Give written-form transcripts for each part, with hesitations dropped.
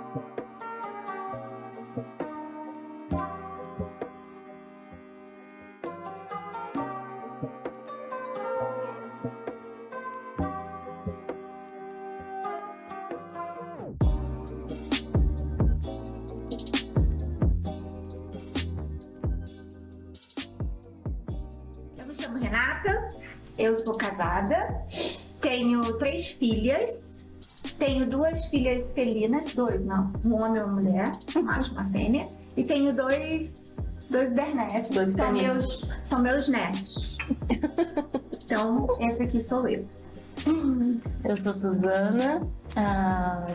Eu me chamo Renata, eu sou casada, tenho 3 filhas, tenho 2 filhas felinas, 2 não, um homem e uma mulher, um macho e uma fêmea, e tenho 2 Bernesses, são meus netos. Então, esse aqui sou eu. Eu sou Suzana,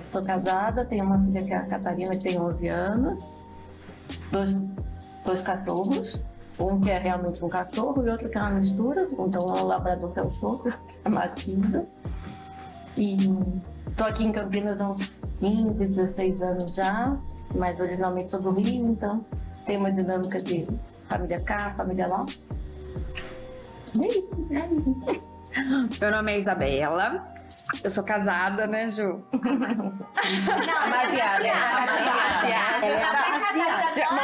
sou casada, tenho uma filha que é a Catarina, que tem 11 anos, 2 cachorros, um que é realmente um cachorro e outro que é uma mistura, então é um labrador que é o sogro, a Matilda. E tô aqui em Campinas há uns 15, 16 anos já, mas originalmente sou do Rio, então tem uma dinâmica de família cá, família lá. É isso. Meu nome é Isabela. Eu sou casada, né, Ju? Amaziada. Ela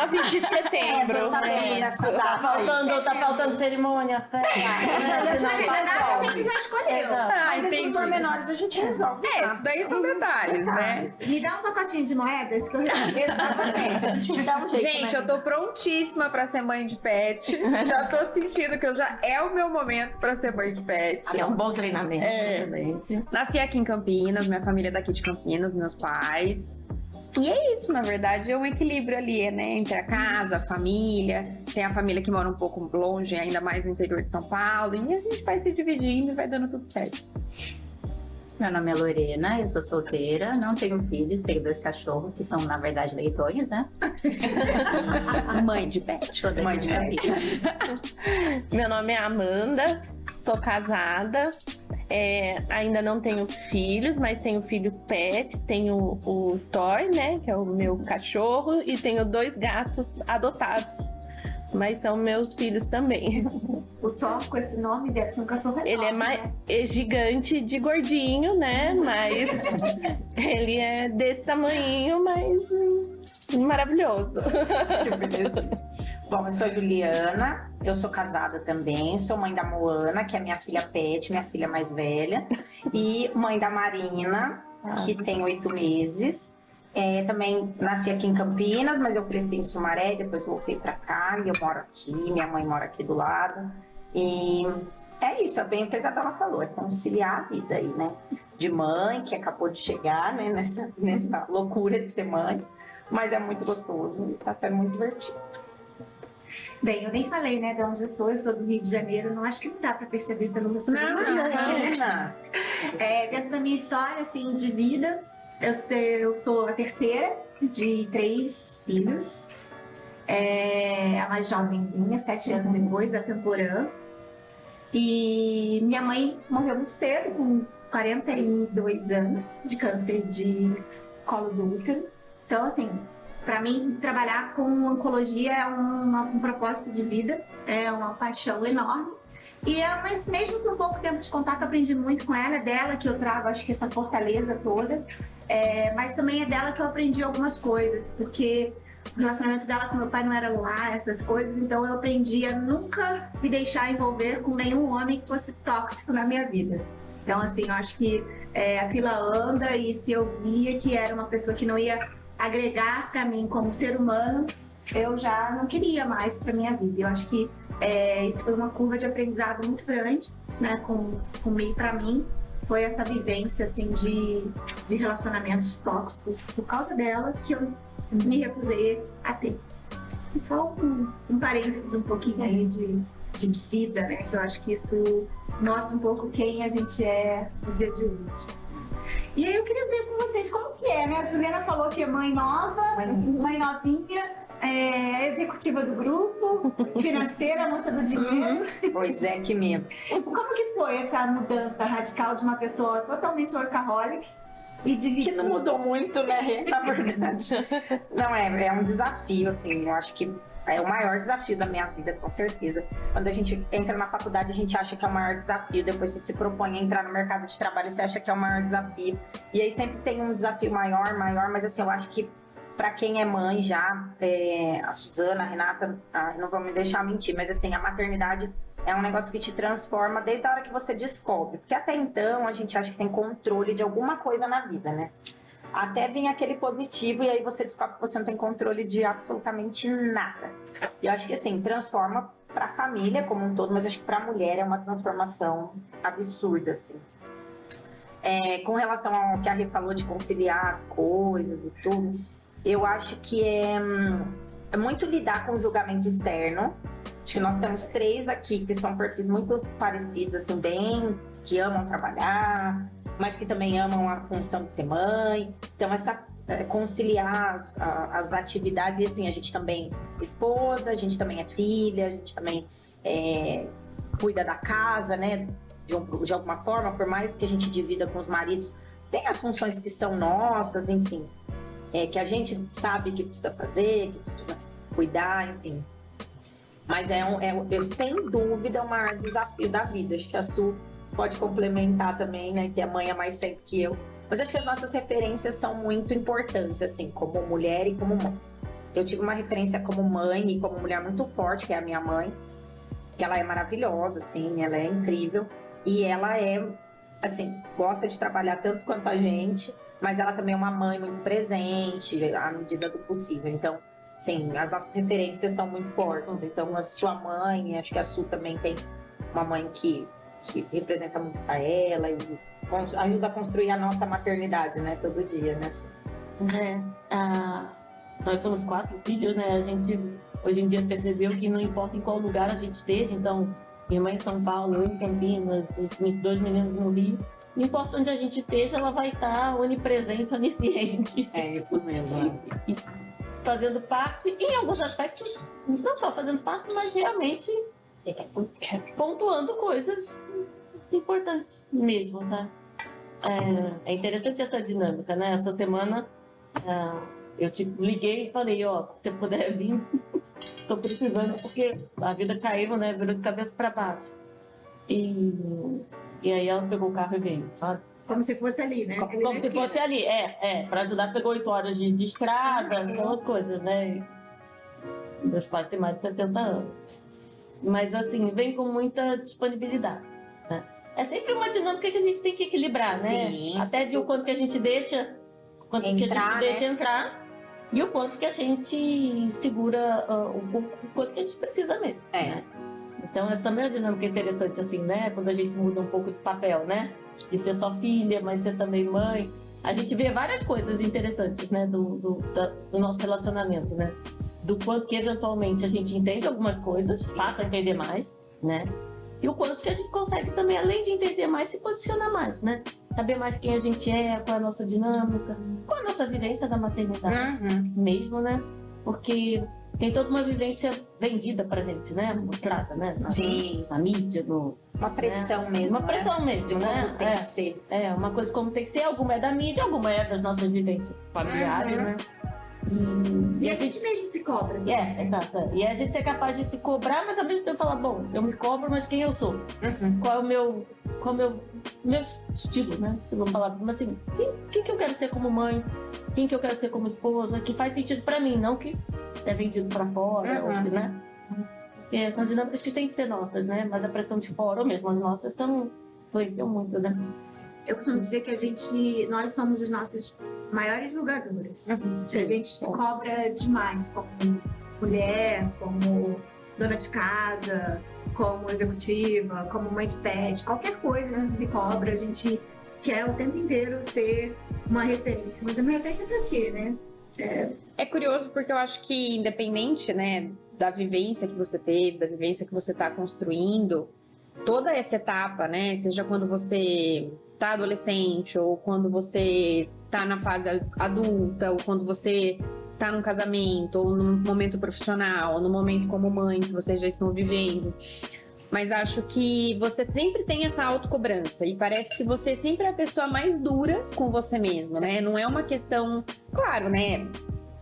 9 de setembro. Isso. Tá faltando cerimônia, festa. A gente já escolheu. Mas esses pormenores a gente resolve. isso daí são detalhes, né? Me dá um pacotinho de moedas que eu Exatamente, a gente me dá um jeito. Gente, eu tô prontíssima pra ser mãe de pet. Já tô sentindo que é o meu momento pra ser mãe de pet. É um bom treinamento, excelente. Nasci aqui em Campinas, minha família é daqui de Campinas, meus pais. E é isso, na verdade, é um equilíbrio ali, né? Entre a casa, a família. Tem a família que mora um pouco longe, ainda mais no interior de São Paulo. E a gente vai se dividindo e vai dando tudo certo. Meu nome é Lorena, eu sou solteira, não tenho filhos, tenho 2 cachorros que são, na verdade, leitões, né? Mãe de pet. Sou mãe de Campinas. Meu nome é Amanda, sou casada, ainda não tenho filhos, mas tenho filhos pets, tenho o Thor, né, que é o meu cachorro, e tenho 2 gatos adotados, mas são meus filhos também. O Thor, com esse nome, deve ser um cachorro enorme, Ele é gigante de gordinho, né, mas ele é desse tamanhinho, mas maravilhoso. Que beleza. Bom, eu sou Juliana, eu sou casada também, sou mãe da Moana, que é minha filha pet, minha filha mais velha, e mãe da Marina, que tem 8 meses. Também nasci aqui em Campinas, mas eu cresci em Sumaré, depois voltei pra cá e eu moro aqui, minha mãe mora aqui do lado. E é isso, é bem o que a Isabela falou, é conciliar a vida aí, né? De mãe, que acabou de chegar, né, nessa loucura de ser mãe, mas é muito gostoso e tá sendo muito divertido. Bem, eu nem falei, né, de onde eu sou do Rio de Janeiro, não acho que não dá pra perceber pelo meu dentro da minha história, assim, de vida, eu sou a terceira de 3 filhos, a mais jovenzinha, 7 anos depois, a Temporã, e minha mãe morreu muito cedo, com 42 anos, de câncer de colo do útero, então, assim, para mim, trabalhar com oncologia é um propósito de vida, é uma paixão enorme. Mas mesmo com pouco tempo de contato, aprendi muito com ela, é dela que eu trago, acho que essa fortaleza toda. Mas também é dela que eu aprendi algumas coisas, porque o relacionamento dela com meu pai não era lá, essas coisas, então eu aprendi a nunca me deixar envolver com nenhum homem que fosse tóxico na minha vida. Então, assim, eu acho que a fila anda e se eu via que era uma pessoa que não ia agregar para mim como ser humano, eu já não queria mais para minha vida. Eu acho que isso foi uma curva de aprendizado muito grande, né, comigo, para mim, foi essa vivência assim de relacionamentos tóxicos por causa dela que eu me recusei a ter. Só um parênteses um pouquinho aí de vida, né, que eu acho que isso mostra um pouco quem a gente é no dia de hoje. E aí eu queria ver com vocês como que é, né? A Juliana falou que é mãe nova, mãe novinha, executiva do grupo, financeira, moça do dinheiro. Pois é, que medo. Como que foi essa mudança radical de uma pessoa totalmente workaholic e dividida? Que não mudou muito, né, na verdade. Não, é um desafio, assim, eu acho que é o maior desafio da minha vida, com certeza. Quando a gente entra na faculdade, a gente acha que é o maior desafio. Depois você se propõe a entrar no mercado de trabalho, você acha que é o maior desafio. E aí sempre tem um desafio maior, mas assim, eu acho que para quem é mãe já, a Suzana, a Renata, não vão me deixar mentir, mas assim, a maternidade é um negócio que te transforma desde a hora que você descobre. Porque até então a gente acha que tem controle de alguma coisa na vida, né? Até vir aquele positivo e aí você descobre que você não tem controle de absolutamente nada. E eu acho que assim, transforma para a família como um todo, mas eu acho que para a mulher é uma transformação absurda, assim. Com relação ao que a Rê falou de conciliar as coisas e tudo, eu acho que é muito lidar com o julgamento externo. Acho que nós temos 3 aqui que são perfis muito parecidos, assim, bem, que amam trabalhar, mas que também amam a função de ser mãe. Então, conciliar as atividades, e assim, a gente também é esposa, a gente também é filha, a gente também cuida da casa, né, de alguma forma, por mais que a gente divida com os maridos, tem as funções que são nossas, enfim. Que a gente sabe que precisa fazer, que precisa cuidar, enfim. Mas eu, sem dúvida, é o maior desafio da vida. Acho que a Su pode complementar também, né? Que é mãe há mais tempo que eu. Mas acho que as nossas referências são muito importantes, assim, como mulher e como mãe. Eu tive uma referência como mãe e como mulher muito forte, que é a minha mãe. Que ela é maravilhosa, assim, ela é incrível. E ela assim, gosta de trabalhar tanto quanto a gente, mas ela também é uma mãe muito presente, à medida do possível. Então, sim, as nossas referências são muito fortes. Então, a sua mãe, acho que a Su também tem uma mãe que representa muito para ela e ajuda a construir a nossa maternidade, né? Todo dia, né, Su? Nós somos 4 filhos, né? A gente, hoje em dia, percebeu que não importa em qual lugar a gente esteja. Então, minha mãe em São Paulo, eu em Campinas, os 2 meninos no Rio. Não importa onde a gente esteja, ela vai estar onipresente, onisciente. É isso mesmo. E fazendo parte, em alguns aspectos, não só fazendo parte, mas realmente pontuando coisas importantes mesmo, sabe? É interessante essa dinâmica, né? Essa semana eu te liguei e falei, ó, se você puder vir, tô precisando, porque a vida caiu, né? Virou de cabeça para baixo. E aí ela pegou o carro e veio, sabe? Como se fosse ali, né? Como se fosse ali, para ajudar, pegou 8 horas de estrada, aquelas coisas, né? Meus pais têm mais de 70 anos. Mas assim, vem com muita disponibilidade, né? É sempre uma dinâmica que a gente tem que equilibrar, né? Sim, até de o quanto que a gente deixa, entrar e o quanto que a gente segura, o quanto que a gente precisa mesmo. Né? Então, essa também é uma dinâmica interessante, assim, né? Quando a gente muda um pouco de papel, né? De ser só filha, mas ser também mãe. A gente vê várias coisas interessantes, né? Do nosso relacionamento, né? Do quanto que, eventualmente, a gente entende algumas coisas, passa a entender mais, né? E o quanto que a gente consegue também, além de entender mais, se posicionar mais, né? Saber mais quem a gente é, qual é a nossa dinâmica, qual é a nossa vivência da maternidade mesmo, né? Porque tem toda uma vivência vendida pra gente, né? Mostrada, né? Na mídia, uma pressão mesmo. Uma pressão mesmo, de né? como tem que ser. Uma coisa como tem que ser. Alguma é da mídia, alguma é das nossas vivências familiares, né? E a gente mesmo se cobra. Exato. E a gente é capaz de se cobrar, mas ao mesmo tempo falar, bom, eu me cobro, mas quem eu sou? Qual é o meu estilo, né? Vamos falar, mas assim, quem que eu quero ser como mãe? Quem que eu quero ser como esposa? Que faz sentido pra mim, não que é vendido pra fora, né? Porque são dinâmicas que tem que ser nossas, né? Mas a pressão de fora, ou mesmo as nossas, influenciam muito, né? Eu costumo dizer que nós somos as nossas maiores julgadoras. A gente se cobra demais como mulher, como dona de casa, como executiva, como mãe de pet, qualquer coisa a gente se cobra, a gente quer o tempo inteiro ser uma referência. Mas é uma referência pra quê, né? É curioso porque eu acho que independente, né, da vivência que você teve, da vivência que você está construindo, toda essa etapa, né, seja quando você tá adolescente ou quando você tá na fase adulta ou quando você está num casamento ou num momento profissional ou no momento como mãe que vocês já estão vivendo. Mas acho que você sempre tem essa autocobrança e parece que você sempre é a pessoa mais dura com você mesmo, né? Não é uma questão... Claro, né?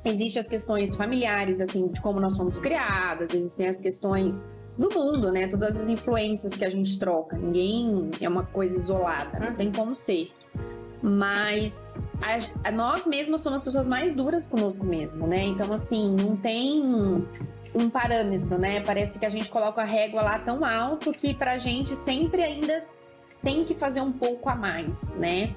Existem as questões familiares, assim, de como nós somos criadas, existem as questões do mundo, né? Todas as influências que a gente troca. Ninguém é uma coisa isolada, não tem como ser. Mas nós mesmos somos as pessoas mais duras conosco mesmo, né? Então, assim, não tem um parâmetro, né? Parece que a gente coloca a régua lá tão alto que pra gente sempre ainda tem que fazer um pouco a mais, né?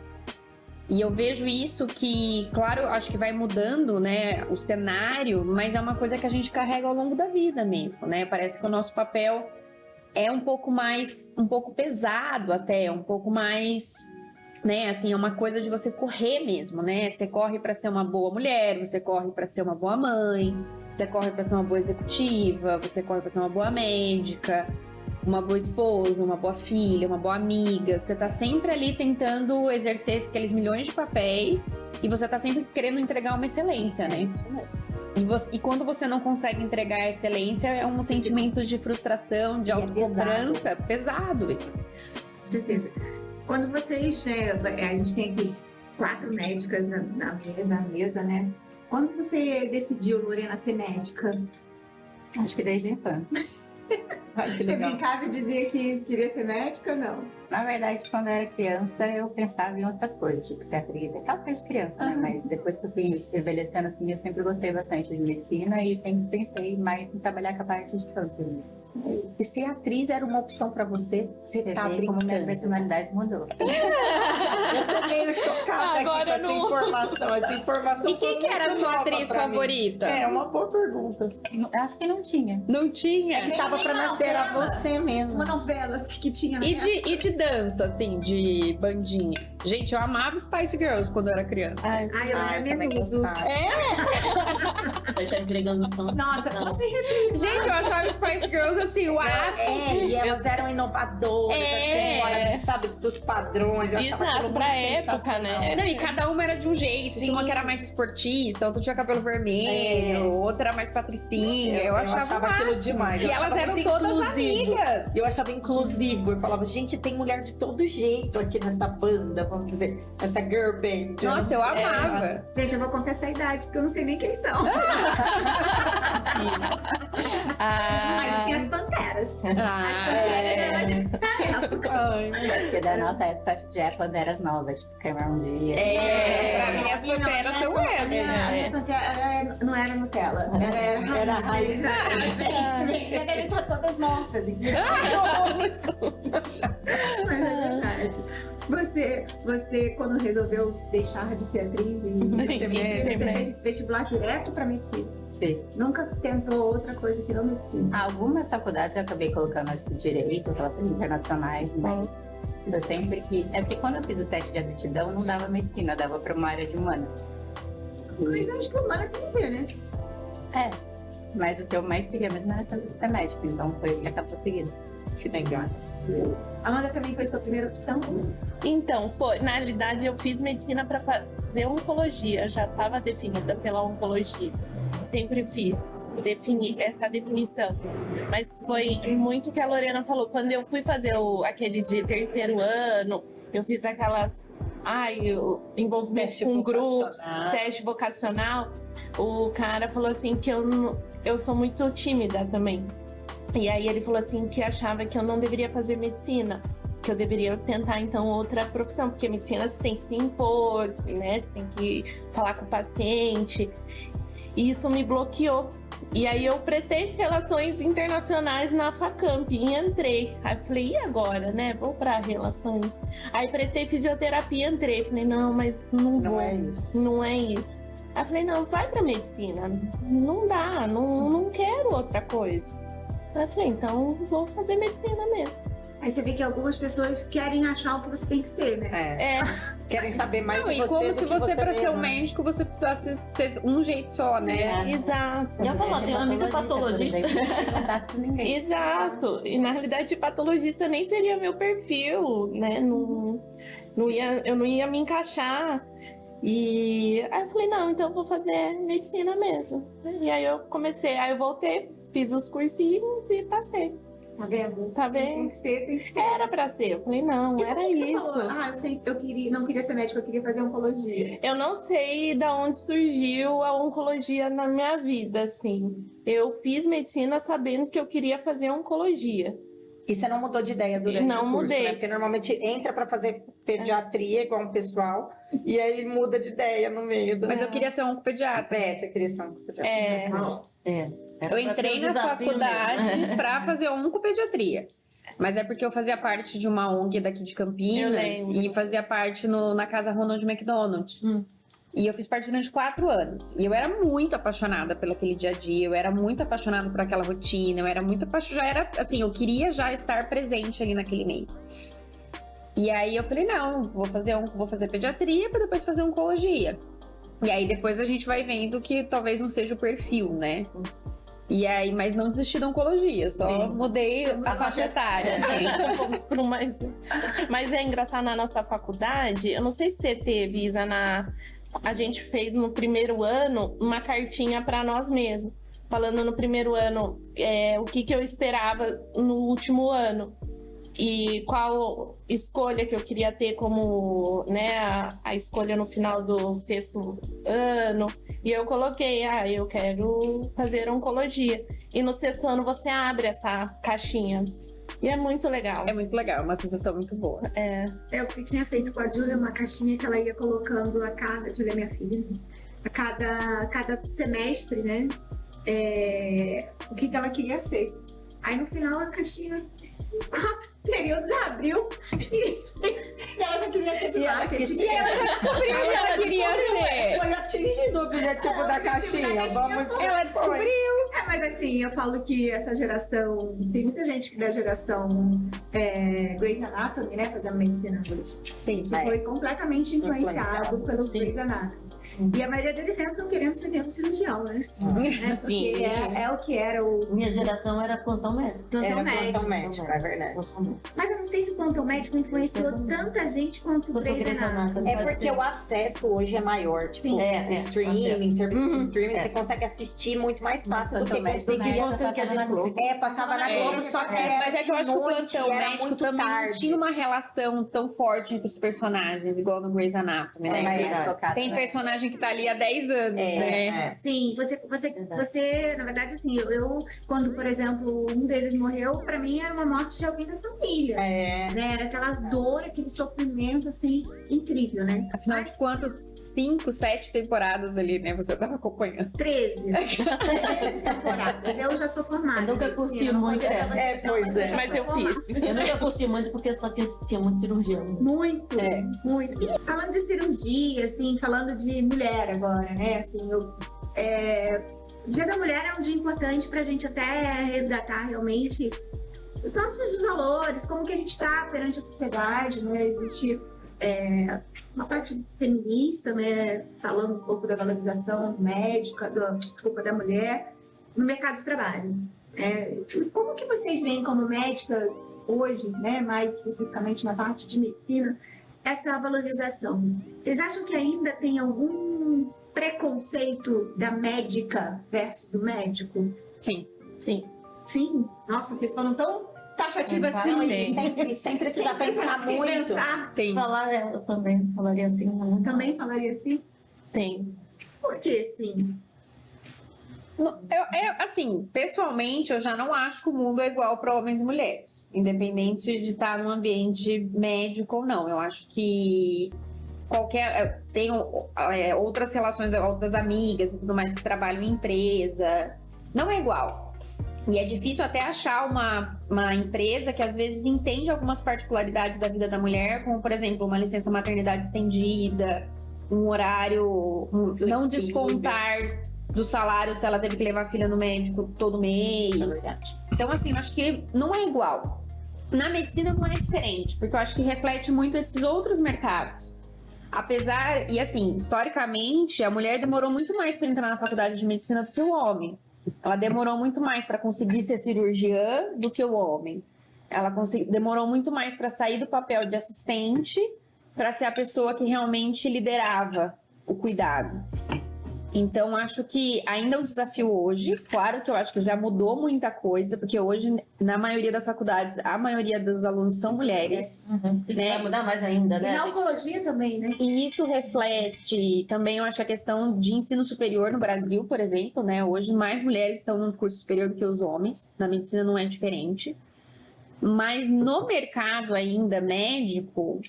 E eu vejo isso que, claro, eu acho que vai mudando, né, o cenário, mas é uma coisa que a gente carrega ao longo da vida mesmo, né? Parece que o nosso papel é um pouco pesado até, um pouco mais, né, assim, é uma coisa de você correr mesmo, né? Você corre para ser uma boa mulher, você corre para ser uma boa mãe, você corre para ser uma boa executiva, você corre para ser uma boa médica, uma boa esposa, uma boa filha, uma boa amiga. Você tá sempre ali tentando exercer aqueles milhões de papéis e você tá sempre querendo entregar uma excelência, né? Isso mesmo. E quando você não consegue entregar a excelência, é um sentimento de frustração, de E é autocobrança pesado. Com certeza. Quando vocês, a gente tem aqui 4 médicas na mesa, né? Quando você decidiu, Lorena, ser médica? Acho que desde a infância. Ai, que Você legal. brincava e dizia que queria ser médica ou não? Na verdade, quando eu era criança, eu pensava em outras coisas, tipo ser atriz, aquela coisa de criança, né? Mas depois que eu fui envelhecendo assim, eu sempre gostei bastante de medicina e sempre pensei mais em trabalhar com a parte de câncer mesmo. E ser atriz era uma opção pra você? Você Você tá vê como minha brincando. personalidade mudou. Eu tô meio chocada aqui Agora com essa não. informação. Essa informação E quem foi que era a muito sua nova atriz pra mim. favorita? É uma boa pergunta. Eu acho que não tinha. Não tinha? É que tava pra nascer, era você mesmo. Uma novela assim, que tinha na E época. de dança, assim, de bandinha? Gente, eu amava Spice Girls quando eu era criança. Ai, eu era eu também menudo. gostava. Você tá entregando Nossa, você Gente, eu achava Spice Girls, assim, o ápice. E elas eram inovadoras, É. assim, fora, sabe, dos padrões. Eu achava Exato, aquilo pra muito época, sensacional. né? Não, e cada uma era de um jeito. Sim. Tinha uma que era mais esportista, outra tinha cabelo vermelho, outra era mais patricinha. Eu achava aquilo máximo. demais. E Eu elas achava eram muito todas inclusivo. amigas. Eu achava inclusivo. Eu falava, gente, tem mulher de todo jeito aqui nessa banda, vamos dizer, essa girl band. Nossa, eu amava. Gente, eu vou confessar a idade, porque eu não sei nem quem são. Mas tinha as Panteras. As Panteras eram mais da época. Porque da nossa época, acho que já é Panteras Novas, tipo Cameron Diaz. Pra mim, as panteras são A essas. minha Pantera não era Nutella. Era raiz. Já devem estar todas mortas. Mas é verdade. Você, quando resolveu deixar de ser atriz e Sim, você sim. fez vestibular direto para medicina? Fiz. Nunca tentou outra coisa que não medicina? Algumas faculdades eu acabei colocando, acho que direito, relações internacionais, mas eu sempre quis. É porque quando eu fiz o teste de aptidão, não dava medicina, dava para uma área de humanas. Mas eu acho que humanas tem a ver, né? É, mas o que eu mais queria mesmo era ser médico, então foi o que acabou seguindo. Que legal. Amanda também foi sua primeira opção? Então, foi. Na realidade, eu fiz medicina para fazer oncologia, já estava definida pela oncologia. Sempre fiz essa definição. Mas foi muito que a Lorena falou. Quando eu fui fazer aqueles de terceiro ano, eu fiz aquelas. O envolvimento Teste com grupos, vocacional. teste vocacional. O cara falou assim que eu sou muito tímida também. E aí ele falou assim que achava que eu não deveria fazer medicina, que eu deveria tentar então outra profissão, porque medicina você tem que se impor, né? Você tem que falar com o paciente. E isso me bloqueou. E aí eu prestei relações internacionais na Facamp e entrei. Aí eu falei, e agora, né? Vou para relações. Aí prestei fisioterapia, entrei. Falei, não, mas não vou. Não é isso. Não é isso. Aí eu falei, não, vai pra medicina. Não dá, não quero outra coisa. Aí eu falei, então vou fazer medicina mesmo. Aí você vê que algumas pessoas querem achar o que você tem que ser, né? É, Querem saber mais Não, de e você como do se que você, pra ser um mesma. médico, você precisasse ser um jeito só, né? exato. Se eu falar, tem uma amiga patologista. Por exemplo, não tem contato com ninguém. Exato. E na realidade, patologista nem seria meu perfil, né? Eu não ia me encaixar. E aí eu falei, não, então eu vou fazer medicina mesmo. E aí eu comecei, aí eu voltei, fiz os cursinhos e passei. Tá vendo? Tá Tem bem? que ser, tem que ser. Era pra ser. Eu falei, não, E era por que você isso. falou, não queria ser médica, eu queria fazer oncologia. Eu não sei da onde surgiu a oncologia na minha vida, assim. Eu fiz medicina sabendo que eu queria fazer oncologia. E você não mudou de ideia durante Não o curso, mudei. né? Porque normalmente entra para fazer pediatria, igual um pessoal, e aí muda de ideia no meio do... Mas eu queria ser oncopediatra. Você queria ser um pediatra. É. Eu entrei na faculdade para fazer oncopediatria. Mas é porque eu fazia parte de uma ONG daqui de Eu Campinas lembro. e fazia parte na casa Ronald McDonald. E eu fiz parte durante 4 anos. E eu era muito apaixonada pelo aquele dia a dia, eu era muito apaixonada por aquela rotina, eu era muito apaixonada, já era assim, eu queria já estar presente ali naquele meio. E aí eu falei, não, vou fazer pediatria para depois fazer oncologia. E aí depois a gente vai vendo que talvez não seja o perfil, né? E aí, mas não desisti da oncologia, só mudei a faixa etária. Mas é engraçado, na nossa faculdade, eu não sei se você teve, Isa, a gente fez no primeiro ano uma cartinha para nós mesmos, falando no primeiro ano o que eu esperava no último ano e qual escolha que eu queria ter como, né, a escolha no final do 6º ano. E eu coloquei, eu quero fazer oncologia. E no 6º ano você abre essa caixinha. E é muito legal. É muito legal, é uma sensação muito boa. Eu tinha feito com a Júlia uma caixinha que ela ia colocando a cada, Júlia é minha filha, a cada semestre, né? O que ela queria ser. Aí no final a caixinha, 4 períodos já abriu e ela já queria ser de marketing. E ela já descobriu o que ela queria ser. Foi atingido o objetivo da caixinha. Vamos dizer. Ela descobriu. Mas assim, eu falo que essa geração, tem muita gente que da geração Grey's Anatomy, né, fazendo medicina hoje. Sim, Que foi completamente influenciado pelo Sim. Grey's Anatomy. E a maioria deles entram querendo ser mesmo cirurgião, né? Porque Sim. é o que era o Minha geração era plantão médico. plantão médico. plantão médico, é verdade. Mas eu não sei se o plantão médico influenciou tanta gente quanto o Grey's Anatomy. É porque o acesso hoje é maior, tipo, Sim. streaming, serviço de streaming, você consegue assistir muito mais fácil do que conseguir. Passava na Globo, só que era Mas é que eu acho que o noite, plantão era médico muito também não tarde. tinha uma relação tão forte entre os personagens, igual no Grey's Anatomy, né? Tem personagem que tá ali há 10 anos, né? Sim, você, na verdade, assim, eu quando, por exemplo, um deles morreu, pra mim era uma morte de alguém da família. Né? Era aquela dor, aquele sofrimento, assim, incrível, né? Afinal de contas, 5, 7 temporadas ali, né? Você tava acompanhando. 13 temporadas. Eu já sou formada. Eu nunca em curti medicina, não muito, vou dizer pra vocês, não, pois é. já Mas sou eu formada. fiz. Eu nunca curti muito porque só tinha muito cirurgião. Muito, muito. E falando de cirurgia, assim, falando de mulher agora, né? Assim, o Dia da Mulher é um dia importante pra gente até resgatar realmente os nossos valores, como que a gente tá perante a sociedade, né? Existe uma parte feminista, né? Falando um pouco da valorização médica, da mulher no mercado de trabalho. Como que vocês veem como médicas hoje, né, mais especificamente na parte de medicina, essa valorização? Vocês acham que ainda tem algum preconceito da médica versus o médico? Sim. Sim. Sim? Nossa, vocês foram tão taxativas assim. Sem precisar pensar sem muito. pensar. Sim. Eu também falaria assim. Né? Também falaria assim? Tem. Por que sim? Assim, pessoalmente, eu já não acho que o mundo é igual para homens e mulheres, independente de estar num ambiente médico ou não. Eu acho que tem outras relações, outras amigas e tudo mais que trabalham em empresa, não é igual. E é difícil até achar uma empresa que às vezes entende algumas particularidades da vida da mulher, como por exemplo, uma licença maternidade estendida, um horário, não descontar do salário se ela teve que levar a filha no médico todo mês. Então, assim, eu acho que não é igual. Na medicina não é diferente, porque eu acho que reflete muito esses outros mercados. Apesar, e assim, historicamente, a mulher demorou muito mais para entrar na faculdade de medicina do que o homem. Ela demorou muito mais para conseguir ser cirurgiã do que o homem. Ela demorou muito mais para sair do papel de assistente para ser a pessoa que realmente liderava o cuidado. Então, acho que ainda é um desafio hoje. Claro que eu acho que já mudou muita coisa, porque hoje, na maioria das faculdades, a maioria dos alunos são mulheres. Né? Vai mudar mais ainda, E né? na gente? oncologia também, né? E isso reflete também, eu acho, a questão de ensino superior no Brasil, por exemplo, né? Hoje, mais mulheres estão no curso superior do que os homens. Na medicina não é diferente. Mas no mercado ainda médico,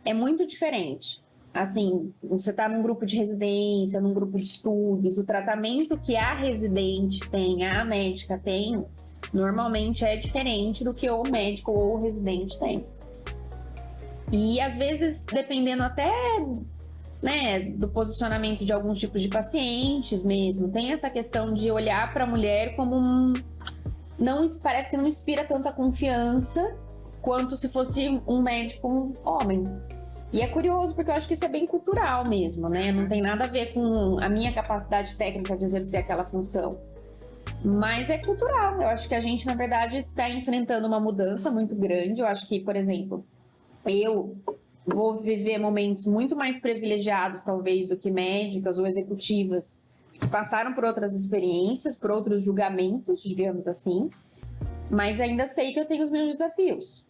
é muito diferente. Assim, você está num grupo de residência, num grupo de estudos, o tratamento que a residente tem, a médica tem, normalmente é diferente do que o médico ou o residente tem. E às vezes, dependendo até, né, do posicionamento de alguns tipos de pacientes mesmo, tem essa questão de olhar para a mulher como parece que não inspira tanta confiança quanto se fosse um médico homem. E é curioso, porque eu acho que isso é bem cultural mesmo, né? Não tem nada a ver com a minha capacidade técnica de exercer aquela função. Mas é cultural. Eu acho que a gente, na verdade, está enfrentando uma mudança muito grande. Eu acho que, por exemplo, eu vou viver momentos muito mais privilegiados, talvez, do que médicas ou executivas que passaram por outras experiências, por outros julgamentos, digamos assim. Mas ainda sei que eu tenho os meus desafios.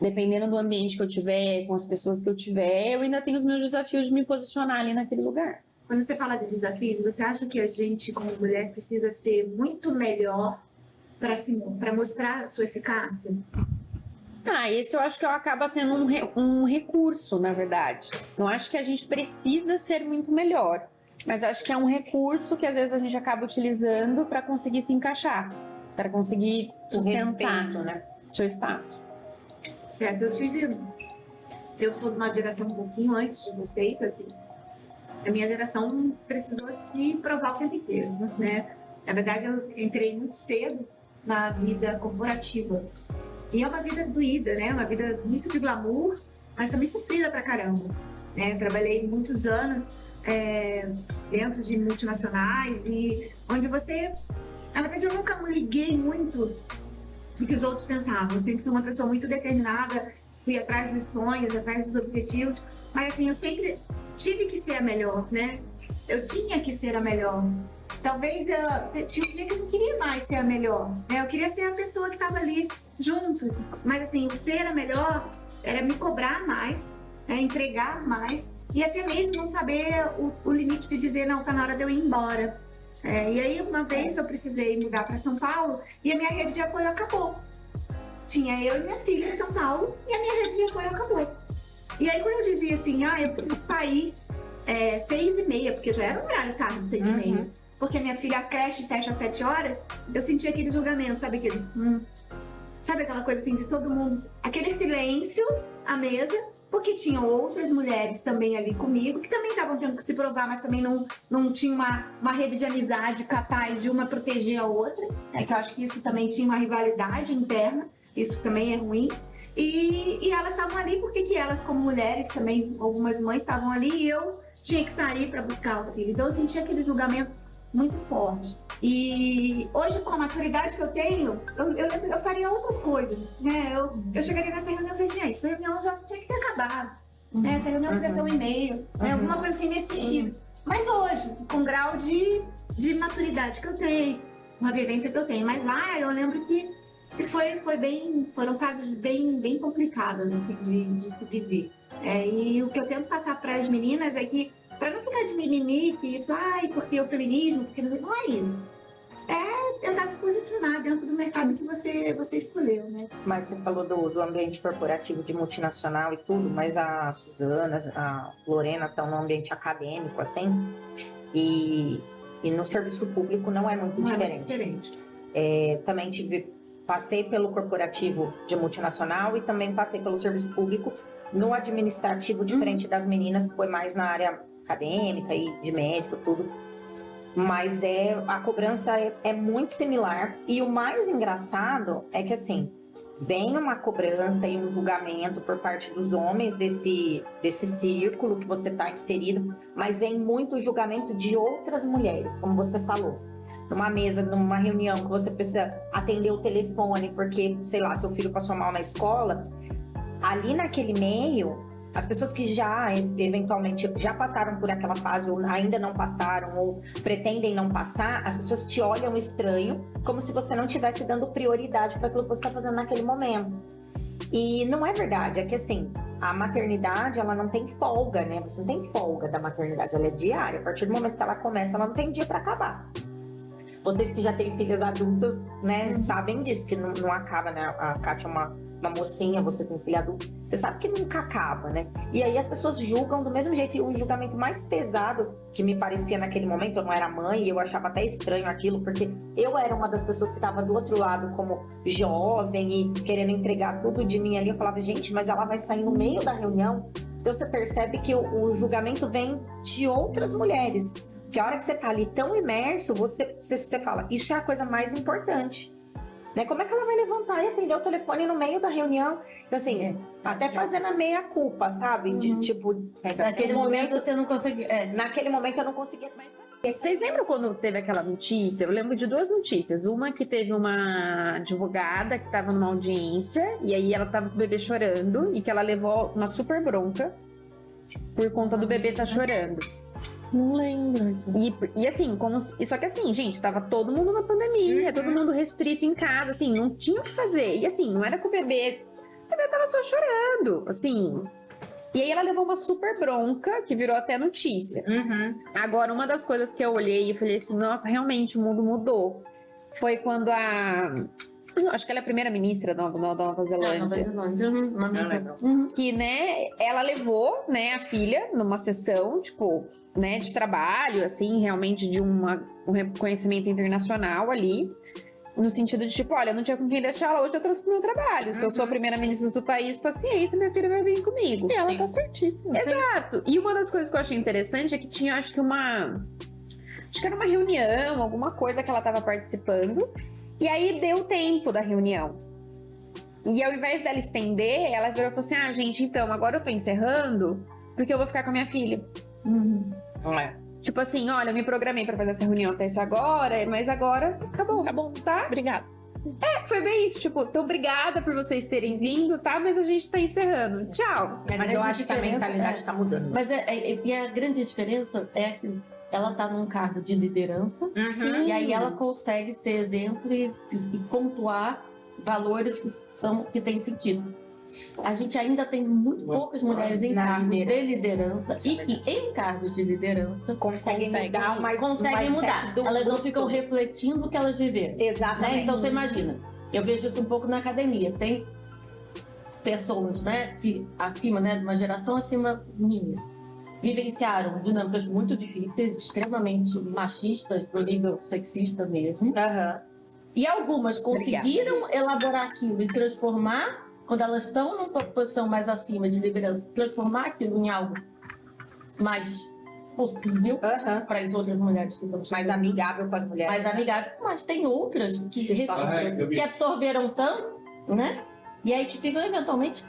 Dependendo do ambiente que eu tiver, com as pessoas que eu tiver, eu ainda tenho os meus desafios de me posicionar ali naquele lugar. Quando você fala de desafios, você acha que a gente, como mulher, precisa ser muito melhor para mostrar a sua eficácia? Esse eu acho que acaba sendo um recurso, na verdade. Não acho que a gente precisa ser muito melhor, mas eu acho que é um recurso que às vezes a gente acaba utilizando para conseguir se encaixar, para conseguir O sustentar respeito, né? seu espaço. Certo, eu sou de uma geração um pouquinho antes de vocês, assim, a minha geração precisou se provar o tempo inteiro, né? Na verdade, eu entrei muito cedo na vida corporativa. E é uma vida doída, né? Uma vida muito de glamour, mas também sofrida pra caramba, né? Trabalhei muitos anos dentro de multinacionais e onde você... Na verdade, eu nunca me liguei muito do que os outros pensavam. Eu sempre fui uma pessoa muito determinada, fui atrás dos sonhos, atrás dos objetivos, mas assim, eu sempre tive que ser a melhor, né? Eu tinha que ser a melhor. Talvez tinha um dia que eu não queria mais ser a melhor, né? Eu queria ser a pessoa que estava ali junto, mas assim, o ser a melhor era me cobrar mais, entregar mais e até mesmo não saber o limite de dizer, não, tá na hora de eu ir embora. E aí, uma vez eu precisei mudar para São Paulo e a minha rede de apoio acabou. Tinha eu e minha filha em São Paulo e a minha rede de apoio acabou. E aí, quando eu dizia assim, eu preciso sair 6h30, porque já era um horário tarde, 6h30, porque a minha filha, a creche fecha às 7 horas, eu sentia aquele julgamento, sabe aquele... Sabe aquela coisa assim de todo mundo... Aquele silêncio à mesa, porque tinham outras mulheres também ali comigo, que também estavam tendo que se provar, mas também não tinha uma rede de amizade capaz de uma proteger a outra. Que eu acho que isso também tinha uma rivalidade interna, isso também é ruim. E elas estavam ali porque que elas, como mulheres também, algumas mães estavam ali e eu tinha que sair para buscar o filho. Então eu sentia aquele julgamento muito forte. E hoje, com a maturidade que eu tenho, eu faria outras coisas, né? Eu chegaria nessa reunião e falei, gente, essa reunião já tinha que ter acabado. Né? Essa reunião podia ser um e-mail, né? Alguma coisa assim nesse sentido. Mas hoje, com o grau de maturidade que eu tenho, uma vivência que eu tenho. Mas lá, eu lembro que foram fases bem complicadas, assim, de se viver. E o que eu tento passar para as meninas é que, para não ficar de mimimi, que isso, porque o feminismo, porque não é isso. É tentar se posicionar dentro do mercado que você escolheu, né? Mas você falou do ambiente corporativo de multinacional e tudo, mas a Suzana, a Lorena estão no ambiente acadêmico, assim, e no serviço público não é muito diferente. Também passei pelo corporativo de multinacional e também passei pelo serviço público no administrativo, diferente das meninas, que foi mais na área acadêmica e de médico, tudo. Mas a cobrança é muito similar. E o mais engraçado é que, assim, vem uma cobrança e um julgamento por parte dos homens desse círculo que você está inserido, mas vem muito julgamento de outras mulheres, como você falou. Numa mesa, numa reunião que você precisa atender o telefone porque, sei lá, seu filho passou mal na escola, ali naquele meio, As pessoas que já, eventualmente, já passaram por aquela fase, ou ainda não passaram, ou pretendem não passar, as pessoas te olham estranho, como se você não estivesse dando prioridade para aquilo que você está fazendo naquele momento. E não é verdade, é que assim, a maternidade, ela não tem folga, né? Você não tem folga da maternidade, ela é diária. A partir do momento que ela começa, ela não tem dia para acabar. Vocês que já têm filhas adultas, né, sabem disso, que não acaba, né? A Kátia é uma mocinha, você tem filha adulta, você sabe que nunca acaba, né? E aí as pessoas julgam do mesmo jeito, e o julgamento mais pesado que me parecia naquele momento, eu não era mãe, e eu achava até estranho aquilo, porque eu era uma das pessoas que estava do outro lado como jovem e querendo entregar tudo de mim ali, eu falava, gente, mas ela vai sair no meio da reunião, então você percebe que o julgamento vem de outras mulheres. Que a hora que você tá ali tão imerso, você fala, isso é a coisa mais importante. Né? Como é que ela vai levantar e atender o telefone no meio da reunião? Então, assim, até fazendo a meia-culpa, sabe? De, tipo, Naquele momento você não conseguia. naquele momento eu não conseguia mais saber. Vocês lembram quando teve aquela notícia? Eu lembro de 2 notícias. Uma que teve uma advogada que estava numa audiência e aí ela tava com o bebê chorando e que ela levou uma super bronca por conta do bebê estar chorando. Não lembro. E assim, só que assim, gente, tava todo mundo na pandemia, todo mundo restrito em casa, assim, não tinha o que fazer. E assim, não era com o bebê tava só chorando, assim. E aí ela levou uma super bronca, que virou até notícia. Agora, uma das coisas que eu olhei e falei assim, nossa, realmente o mundo mudou. Foi quando acho que ela é a primeira-ministra da Nova Zelândia. Não lembro. Que, né, ela levou, né, a filha numa sessão, tipo, né, de trabalho, assim, realmente de um reconhecimento internacional ali, no sentido de, tipo, olha, eu não tinha com quem deixar ela, hoje eu trouxe pro meu trabalho. Se eu sou a primeira-ministra do país, paciência, minha filha vai vir comigo. E ela tá certíssima. Exato. E uma das coisas que eu achei interessante é que tinha, acho que era uma reunião, alguma coisa que ela tava participando, e aí deu tempo da reunião. E ao invés dela estender, ela virou e falou assim, gente, então, agora eu tô encerrando, porque eu vou ficar com a minha filha. Tipo assim, olha, eu me programei pra fazer essa reunião até isso agora, mas agora acabou, tá? Obrigada. Foi bem isso, tipo, então obrigada por vocês terem vindo, tá? Mas a gente tá encerrando. Tchau. Mas eu acho que a mentalidade tá mudando. Mas e a grande diferença é que ela tá num cargo de liderança, e aí ela consegue ser exemplo e pontuar valores que têm sentido. A gente ainda tem muito poucas mulheres em cargos de liderança e que em cargos de liderança Conseguem mudar o conseguem mindset mudar. Elas não ficam todo. refletindo o que elas viveram. Exatamente. Né? Então você imagina, eu vejo isso um pouco na academia. Tem pessoas, né, que acima, né, de uma geração acima minha, vivenciaram dinâmicas muito difíceis, extremamente machistas, pro nível sexista mesmo. E algumas conseguiram elaborar aquilo e transformar, quando elas estão numa posição mais acima de liderança, transformar aquilo em algo mais possível para as outras mulheres que estão Mais chegando. amigável com as mulheres. Mais amigável, mas tem outras que absorveram tanto, né? E aí que ficam eventualmente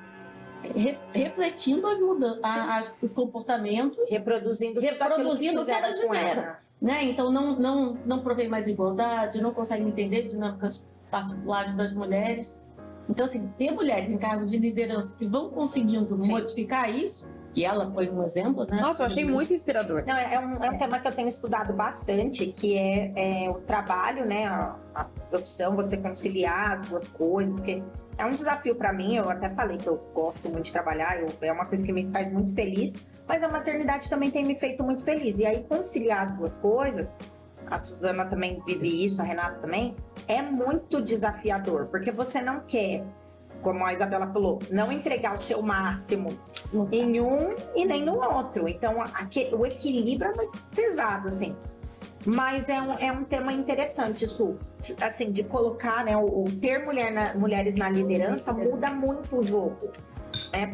refletindo as mudanças, os comportamentos, reproduzindo o que elas viveram. Né? Então não provém mais igualdade, não consegue entender dinâmicas particulares das mulheres. Então, assim, ter mulheres em cargos de liderança que vão conseguindo modificar isso, e ela foi um exemplo, né? Nossa, eu achei muito inspirador. Não, é um tema que eu tenho estudado bastante, que é o trabalho, né? A profissão, você conciliar as duas coisas, porque é um desafio para mim. Eu até falei que eu gosto muito de trabalhar, é uma coisa que me faz muito feliz, mas a maternidade também tem me feito muito feliz. E aí, conciliar as duas coisas, a Suzana também vive isso, a Renata também, é muito desafiador, porque você não quer, como a Isabela falou, não entregar o seu máximo em um e nem no outro. Então, o equilíbrio é muito pesado, assim. Mas é um tema interessante isso, assim, de colocar, né, o ter mulheres na liderança muda muito o jogo.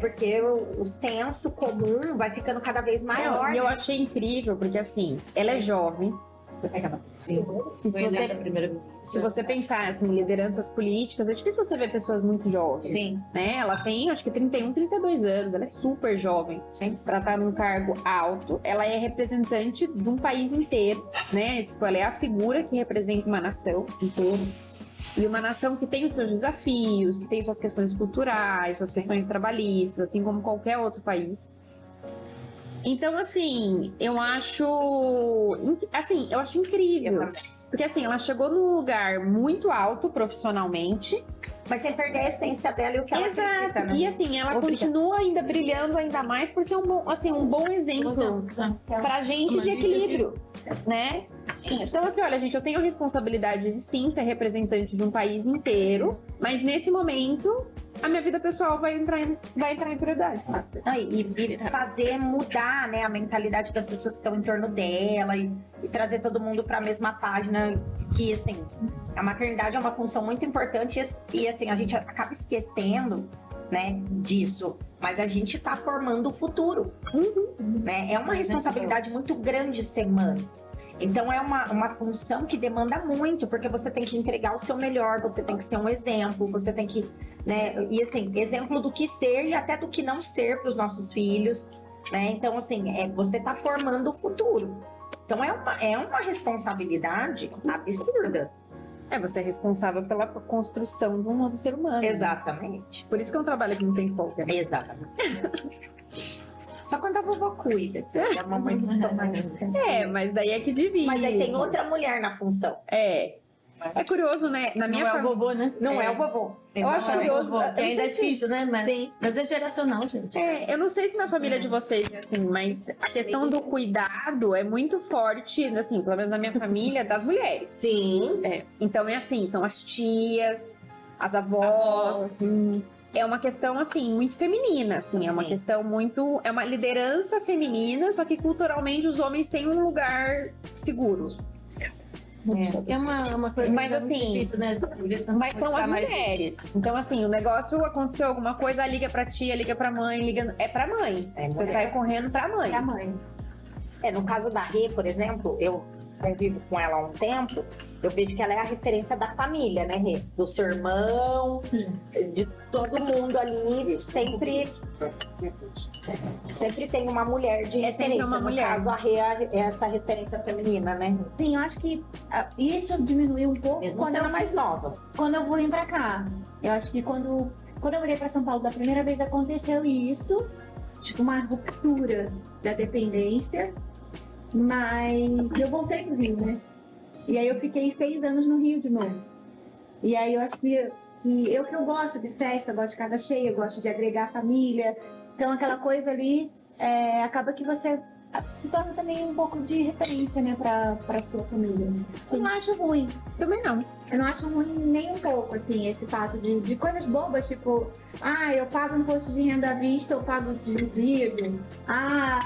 Porque o senso comum vai ficando cada vez maior. E eu achei incrível, porque assim, ela é jovem. Se você pensar assim, em lideranças políticas, é difícil você ver pessoas muito jovens. Sim. Né? Ela tem, acho que 31, 32 anos, ela é super jovem. Sim. Pra estar num cargo alto. Ela é representante de um país inteiro, né? Tipo, ela é a figura que representa uma nação inteira. E uma nação que tem os seus desafios, que tem suas questões culturais, suas questões trabalhistas, assim como qualquer outro país. Então, assim, eu acho incrível. Porque, assim, ela chegou num lugar muito alto profissionalmente. Mas sem perder a essência dela e o que ela acredita, né? E, assim, ela continua ainda brilhando ainda mais por ser um bom exemplo pra gente de equilíbrio, né? Então, assim, olha, gente, eu tenho a responsabilidade de, sim, ser representante de um país inteiro, mas nesse momento, a minha vida pessoal vai entrar em prioridade. E fazer mudar, né, a mentalidade das pessoas que estão em torno dela e trazer todo mundo para a mesma página, que, assim, a maternidade é uma função muito importante e assim, a gente acaba esquecendo, né, disso, mas a gente tá formando o futuro, né? É uma responsabilidade muito grande ser mãe. Então é uma função que demanda muito, porque você tem que entregar o seu melhor, você tem que ser um exemplo, você tem que, né, e assim, exemplo do que ser e até do que não ser para os nossos filhos, né? Então, assim, você tá formando o futuro. Então é uma responsabilidade absurda. Você é responsável pela construção de um novo ser humano. Exatamente. Por isso que é um trabalho que não tem folga. Exatamente. Só quando a vovó cuida. A mamãe não toma mais. Mas daí é que divide. Mas aí tem outra mulher na função. É curioso, né? Na minha Não é o vovô, né? Não é o vovô. Eu acho curioso. Vovô, que eu não ainda é sei se- difícil, né? Mas, Sim. mas é geracional, gente. eu não sei se na família de vocês é assim, mas a questão do cuidado é muito forte, assim, pelo menos na minha família, das mulheres. Sim. Então é assim, são as tias, as avós. É uma questão, assim, muito feminina, assim. É uma Sim. questão muito... É uma liderança feminina, só que culturalmente os homens têm um lugar seguro. É uma coisa Mas, muito assim, difícil, né? Mas são as mais- mulheres. Então, assim, o negócio aconteceu alguma coisa, liga pra tia, liga pra mãe, liga... É pra mãe. Você mulher. sai correndo pra mãe. a mãe. No caso da Rê, por exemplo, eu convivo com ela há um tempo, eu vejo que ela é a referência da família, né, Rê? Do seu irmão, Sim. de todo mundo ali, sempre tem uma mulher de É sempre referência. uma no mulher. caso, a Rê é essa referência feminina, né? Sim, eu acho que isso diminuiu um pouco Mesmo quando sendo eu, mais nova. quando eu vim pra cá. Eu acho que quando eu mudei pra São Paulo da primeira vez aconteceu isso, tipo uma ruptura da dependência, mas eu voltei pro Rio, né? E aí eu fiquei 6 anos no Rio de novo. E aí eu acho que eu gosto de festa, gosto de casa cheia, gosto de agregar a família. Então aquela coisa ali acaba que você se torna também um pouco de referência, né, pra sua família. Eu não acho ruim. Também não. Eu não acho ruim nem um pouco, assim, esse fato de coisas bobas, tipo, eu pago um imposto de renda à vista, eu pago dividido.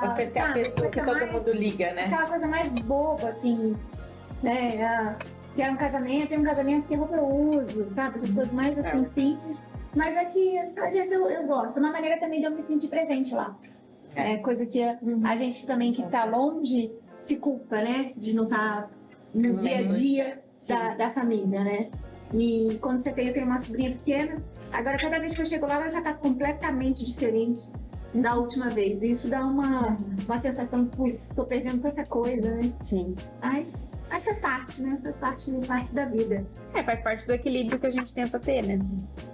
Você ser a sabe, pessoa que coisa todo mais- mundo liga, né? Aquela coisa mais boba, assim, né? Quero um casamento, tem um casamento, que roupa eu uso, sabe? Essas coisas mais, assim, simples. Mas é que, às vezes, eu gosto. Uma maneira também de eu me sentir presente lá. É coisa que a gente também que tá longe se culpa, né? De não estar no dia a dia da família, né? E quando você tem, eu tenho uma sobrinha pequena, agora cada vez que eu chego lá, ela já tá completamente diferente da última vez. E isso dá uma sensação de, putz, tô perdendo tanta coisa, né? Sim. Mas faz parte, né? Faz parte da vida. Faz parte do equilíbrio que a gente tenta ter, né?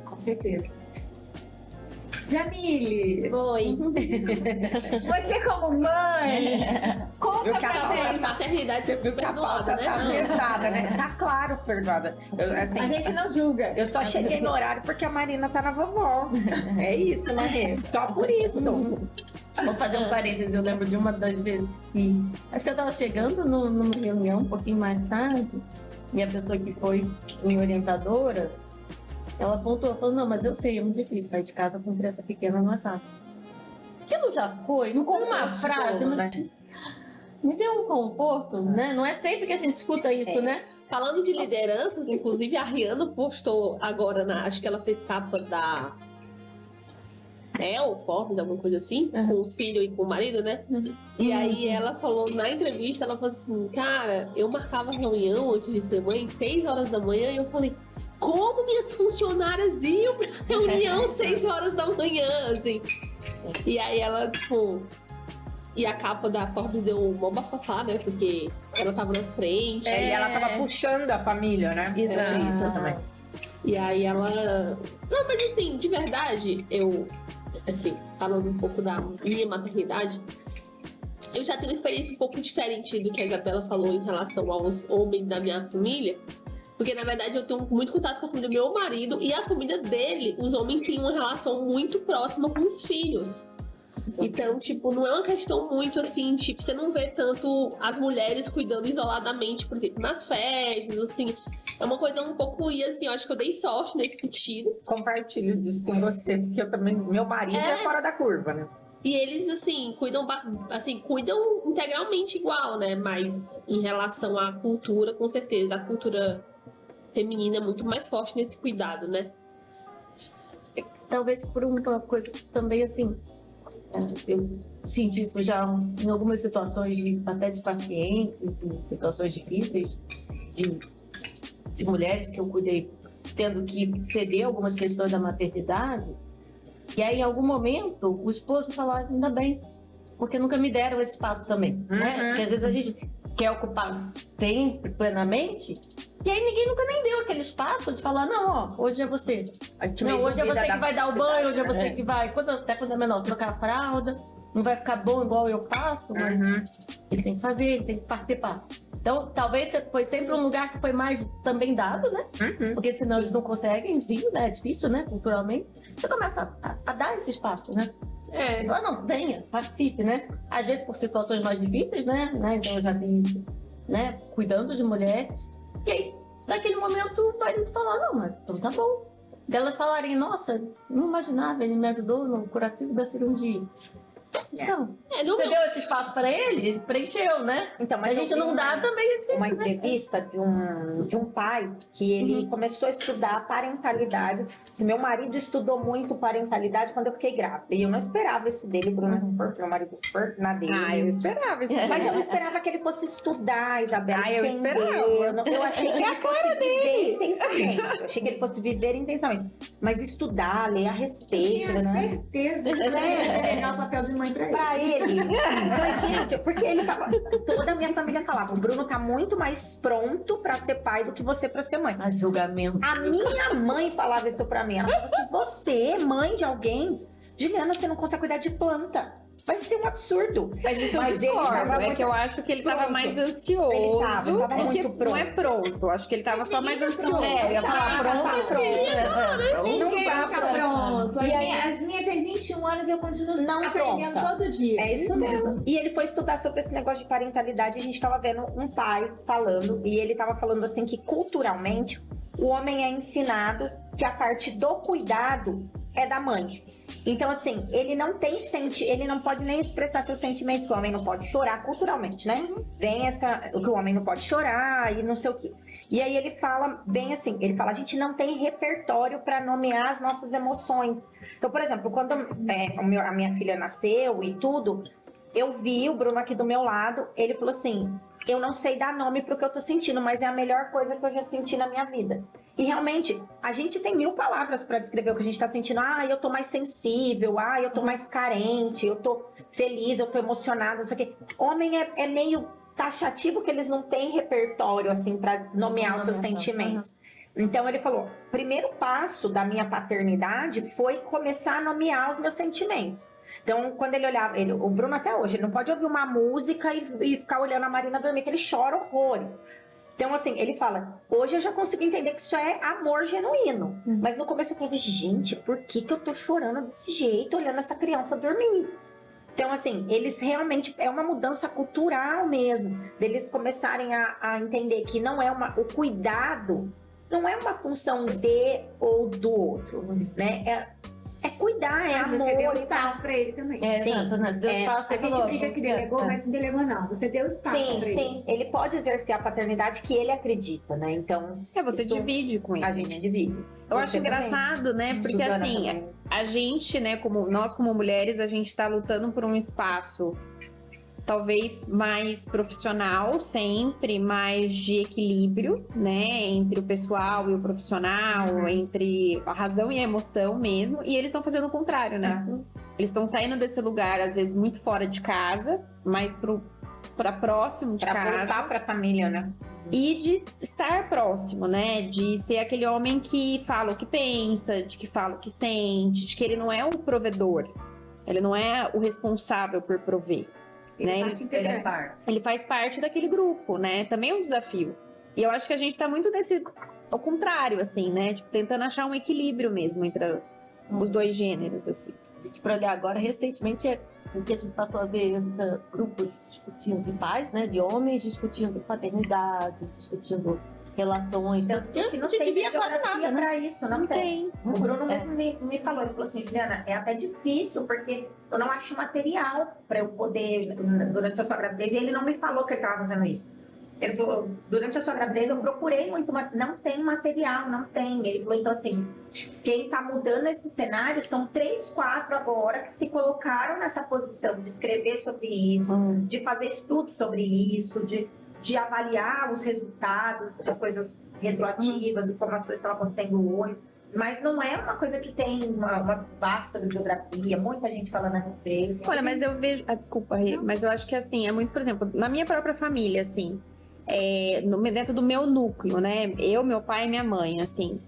Com certeza. Jamile, Oi. você como mãe, conta Viu que a pra pauta gente. Maternidade sempre Viu que a perdoada, pauta tá né? pesada, né? Tá claro, perdoada. Assim, A gente não julga. eu só cheguei no horário porque a Marina tá na vovó. É isso, né, Rê? Só por isso. Vou fazer um parênteses, eu lembro de uma das vezes que... Acho que eu tava chegando numa reunião um pouquinho mais tarde, e a pessoa que foi minha orientadora, ela apontou, falou, não, mas eu sei, é muito difícil sair de casa com criança pequena, não é fácil. Aquilo já foi, não foi uma frase, mas me deu um conforto, né? Não é sempre que a gente escuta isso, né? Falando de lideranças, inclusive a Rihanna postou agora, acho que ela fez capa da ou Forbes, alguma coisa assim, com o filho e com o marido, né? E aí ela falou, na entrevista, ela falou assim, cara, eu marcava reunião antes de ser mãe, 6 horas da manhã, e eu falei, como minhas funcionárias iam pra reunião 6 horas da manhã, assim. E aí ela, tipo... E a capa da Forbes deu um bafafá, né? Porque ela tava na frente. E ela tava puxando a família, né? Exato. Isso também. E aí ela... Não, mas assim, de verdade, eu... Assim, falando um pouco da minha maternidade, eu já tenho uma experiência um pouco diferente do que a Isabela falou em relação aos homens da minha família. Porque, na verdade, eu tenho muito contato com a família do meu marido e a família dele, os homens têm uma relação muito próxima com os filhos. Então, tipo, não é uma questão muito assim, tipo, você não vê tanto as mulheres cuidando isoladamente, por exemplo, nas festas, assim. É uma coisa um pouco, e assim, eu acho que eu dei sorte nesse sentido. Compartilho disso com você, porque eu também, meu marido é fora da curva, né? E eles, assim, cuidam integralmente igual, né? Mas em relação à cultura, com certeza, a cultura feminina é muito mais forte nesse cuidado, né? Talvez por uma coisa também, assim, eu senti isso já em algumas situações, até de pacientes, em situações difíceis, de mulheres que eu cuidei tendo que ceder algumas questões da maternidade. E aí, em algum momento, o esposo falou, ainda bem, porque nunca me deram esse espaço também, né? Porque às vezes a gente quer ocupar sempre, plenamente, e aí ninguém nunca nem deu aquele espaço de falar, não, ó, hoje é você. Não, hoje é você que vai dar o banho, hoje é você que vai, até quando é menor, trocar a fralda, não vai ficar bom igual eu faço, mas ele tem que fazer, ele tem que participar. Então, talvez foi sempre um lugar que foi mais também dado, né? Porque senão eles não conseguem vir, né? É difícil, né? Culturalmente. Você começa a dar esse espaço, né? Fala, não, venha, participe, né? Às vezes por situações mais difíceis, né? Então eu já vi isso, né? Cuidando de mulheres. E aí, naquele momento, vai me falar, não, mas então tá bom. Delas falarem, nossa, não imaginava, ele me ajudou no curativo da cirurgia. Então, você deu esse espaço para ele preencheu, né? Então, mas a gente não dá também. É difícil, uma né? entrevista de um pai que ele começou a estudar parentalidade. Meu marido estudou muito parentalidade quando eu fiquei grávida. E eu não esperava isso dele, Bruna. Meu marido super na dele. Eu esperava isso. Mas eu não esperava que ele fosse estudar, Isabela. Eu entender. esperava. Eu achei que ele fosse viver intensamente. Eu achei que ele fosse viver intensamente. Mas estudar, ler a respeito, Tinha né? certeza que você ia pegar o papel de mãe pra ele. Então, gente, porque ele tava. Toda a minha família falava: o Bruno tá muito mais pronto pra ser pai do que você pra ser mãe. A julgamento. A minha mãe falava isso pra mim. Ela falava assim: você, mãe de alguém, Juliana, você não consegue cuidar de planta. Vai ser um absurdo. Mas isso eu ele discordo. tava É que eu acho que ele tava pronto. mais ansioso. Ele tava do que muito pronto. Não é pronto. Eu acho que ele tava só mais ansioso. Eu ia falar pronto. Ninguém tá pronto. E A aí- minha tem 21 anos e eu continuo Não aprendendo pronta. todo dia. É isso mesmo. E ele foi estudar sobre esse negócio de parentalidade e a gente tava vendo um pai falando, e ele tava falando assim que culturalmente o homem é ensinado que a parte do cuidado é da mãe. Então, assim, ele não pode nem expressar seus sentimentos, que o homem não pode chorar culturalmente, né? Vem que o homem não pode chorar e não sei o quê. E aí ele fala bem assim, ele fala, a gente não tem repertório para nomear as nossas emoções. Então, por exemplo, quando a minha filha nasceu e tudo, eu vi o Bruno aqui do meu lado, ele falou assim, eu não sei dar nome pro que eu tô sentindo, mas é a melhor coisa que eu já senti na minha vida. E realmente, a gente tem 1000 palavras para descrever o que a gente tá sentindo. Eu tô mais sensível, eu tô mais carente, eu tô feliz, eu tô emocionada, não sei o quê. Homem é meio taxativo, que eles não têm repertório, assim, para nomear os seus sentimentos. Então ele falou, primeiro passo da minha paternidade foi começar a nomear os meus sentimentos. Então, quando ele olhava, o Bruno até hoje, ele não pode ouvir uma música e ficar olhando a Marina dormir, que ele chora horrores. Então, assim, ele fala, hoje eu já consigo entender que isso é amor genuíno. Mas no começo eu falava, gente, por que eu tô chorando desse jeito, olhando essa criança dormir? Então, assim, eles realmente, é uma mudança cultural mesmo, deles começarem a entender que não é o cuidado não é uma função de ou do outro, né? É cuidar, é amor. Você deu e espaço tal. pra ele também. Sim. Exato, né? Deu espaço, A gente briga que delegou, mas não delegou não. Você deu espaço Sim, pra ele. sim. Ele pode exercer a paternidade que ele acredita, né? Então, Você isso divide com ele. a gente divide. Eu acho Você engraçado, né? Porque Suzana assim, também. a gente, né, nós como mulheres, a gente tá lutando por um espaço talvez mais profissional sempre, mais de equilíbrio, né, entre o pessoal e o profissional, entre a razão e a emoção mesmo, e eles estão fazendo o contrário, né? Eles estão saindo desse lugar, às vezes, muito fora de casa, mais para próximo de Pra casa. voltar pra família, né? E de estar próximo, né? De ser aquele homem que fala o que pensa, de que fala o que sente, de que ele não é o provedor. Ele não é o responsável por prover. Né? Ele faz parte daquele grupo, né? Também é um desafio. E eu acho que a gente tá muito ao contrário, assim, né? Tipo, tentando achar um equilíbrio mesmo entre os dois gêneros, assim. A gente para olhar agora, recentemente, o que a gente passou a ver grupos discutindo de pais, né? De homens discutindo paternidade, discutindo relações. Tanto que a gente via quase nada, né? Pra isso, não tem. O Bruno mesmo me falou, ele falou assim, Juliana, é até difícil, porque eu não acho material para eu poder, durante a sua gravidez, e ele não me falou que ele estava fazendo isso. Ele falou, durante a sua gravidez eu procurei muito, não tem material, não tem. Ele falou, então assim, quem está mudando esse cenário são 3, 4 agora que se colocaram nessa posição de escrever sobre isso, de fazer estudos sobre isso, de avaliar os resultados de coisas retroativas e como as coisas estão acontecendo hoje. Mas não é uma coisa que tem uma vasta bibliografia, muita gente falando a respeito. Olha, mas eu vejo... desculpa, Rê, mas eu acho que assim, é muito, por exemplo, na minha própria família, assim, dentro do meu núcleo, né? Eu, meu pai e minha mãe, assim.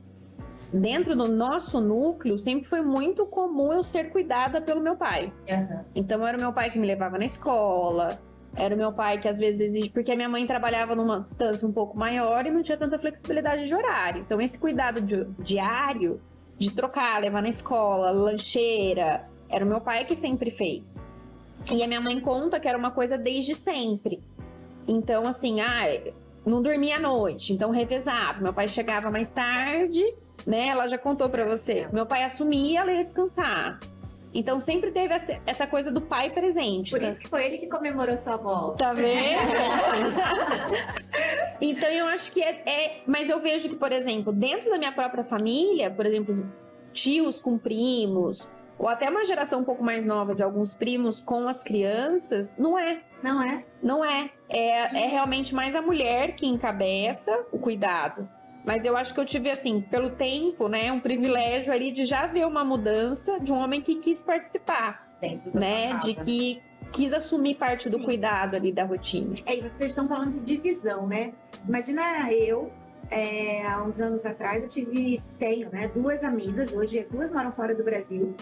Dentro do nosso núcleo, sempre foi muito comum eu ser cuidada pelo meu pai. Então, era o meu pai que me levava na escola... Era o meu pai que às vezes exige, porque a minha mãe trabalhava numa distância um pouco maior e não tinha tanta flexibilidade de horário. Então esse cuidado diário, de trocar, levar na escola, lancheira, era o meu pai que sempre fez. E a minha mãe conta que era uma coisa desde sempre. Então assim, não dormia à noite, então revezava. Meu pai chegava mais tarde, né? Ela já contou pra você. Meu pai assumia, ela ia descansar. Então sempre teve essa coisa do pai presente. Por isso que foi ele que comemorou sua volta. Tá vendo? Então eu acho que mas eu vejo que, por exemplo, dentro da minha própria família, por exemplo, tios com primos, ou até uma geração um pouco mais nova de alguns primos com as crianças, não é. Não é. É realmente mais a mulher que encabeça o cuidado. Mas eu acho que eu tive, assim, pelo tempo, né, um privilégio ali de já ver uma mudança de um homem que quis participar, né, de que quis assumir parte do cuidado ali da rotina. E vocês estão falando de divisão, né? Imagina há uns anos atrás, tenho, né, 2 amigas, hoje as 2 moram fora do Brasil,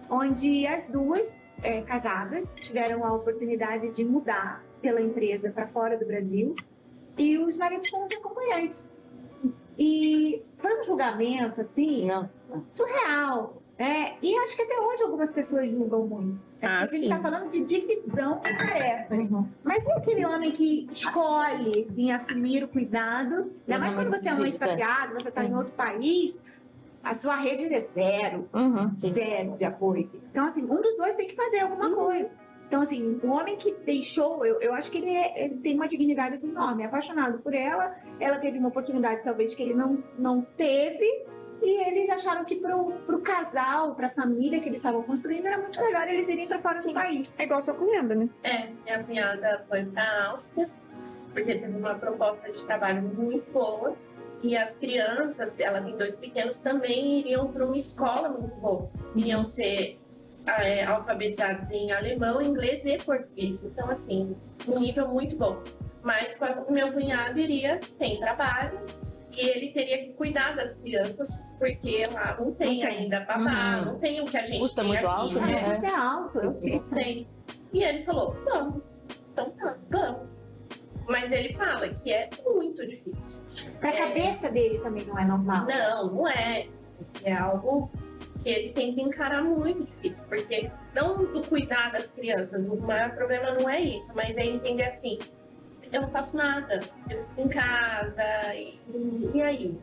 onde as 2 casadas tiveram a oportunidade de mudar pela empresa para fora do Brasil e os maridos foram de acompanhantes. E foi um julgamento, assim, surreal. E acho que até hoje algumas pessoas julgam muito. A gente está falando de divisão de tarefas. Mas e aquele homem que escolhe em assumir o cuidado? Ainda mais quando você é mãe expatriada, você está em outro país, a sua rede é zero. Zero de apoio. Então, assim, um dos dois tem que fazer alguma coisa. Então, assim, o homem que deixou, eu acho que ele tem uma dignidade assim, enorme, é apaixonado por ela teve uma oportunidade talvez que ele não teve, e eles acharam que pro casal, pra família que eles estavam construindo, era muito melhor eles irem pra fora do país. É igual sua cunhada, né? Minha cunhada foi pra Áustria, porque teve uma proposta de trabalho muito boa, e as crianças, ela tem 2 pequenos, também iriam para uma escola muito boa, iriam ser alfabetizados em alemão, inglês e português. Então, assim, um nível muito bom. Mas o meu cunhado iria sem trabalho e ele teria que cuidar das crianças, porque lá não tem ainda babá, não tem o que a gente custa tem muito aqui. alto, né? O custo é alto, eu Não disse. tem. E ele falou, vamos. Então tá, vamos. Mas ele fala que é muito difícil. Pra cabeça dele também não é normal. Não é. É algo que ele tem que encarar muito difícil, porque não do cuidar das crianças, o maior problema não é isso, mas é entender assim, eu não faço nada, eu fico em casa, e aí?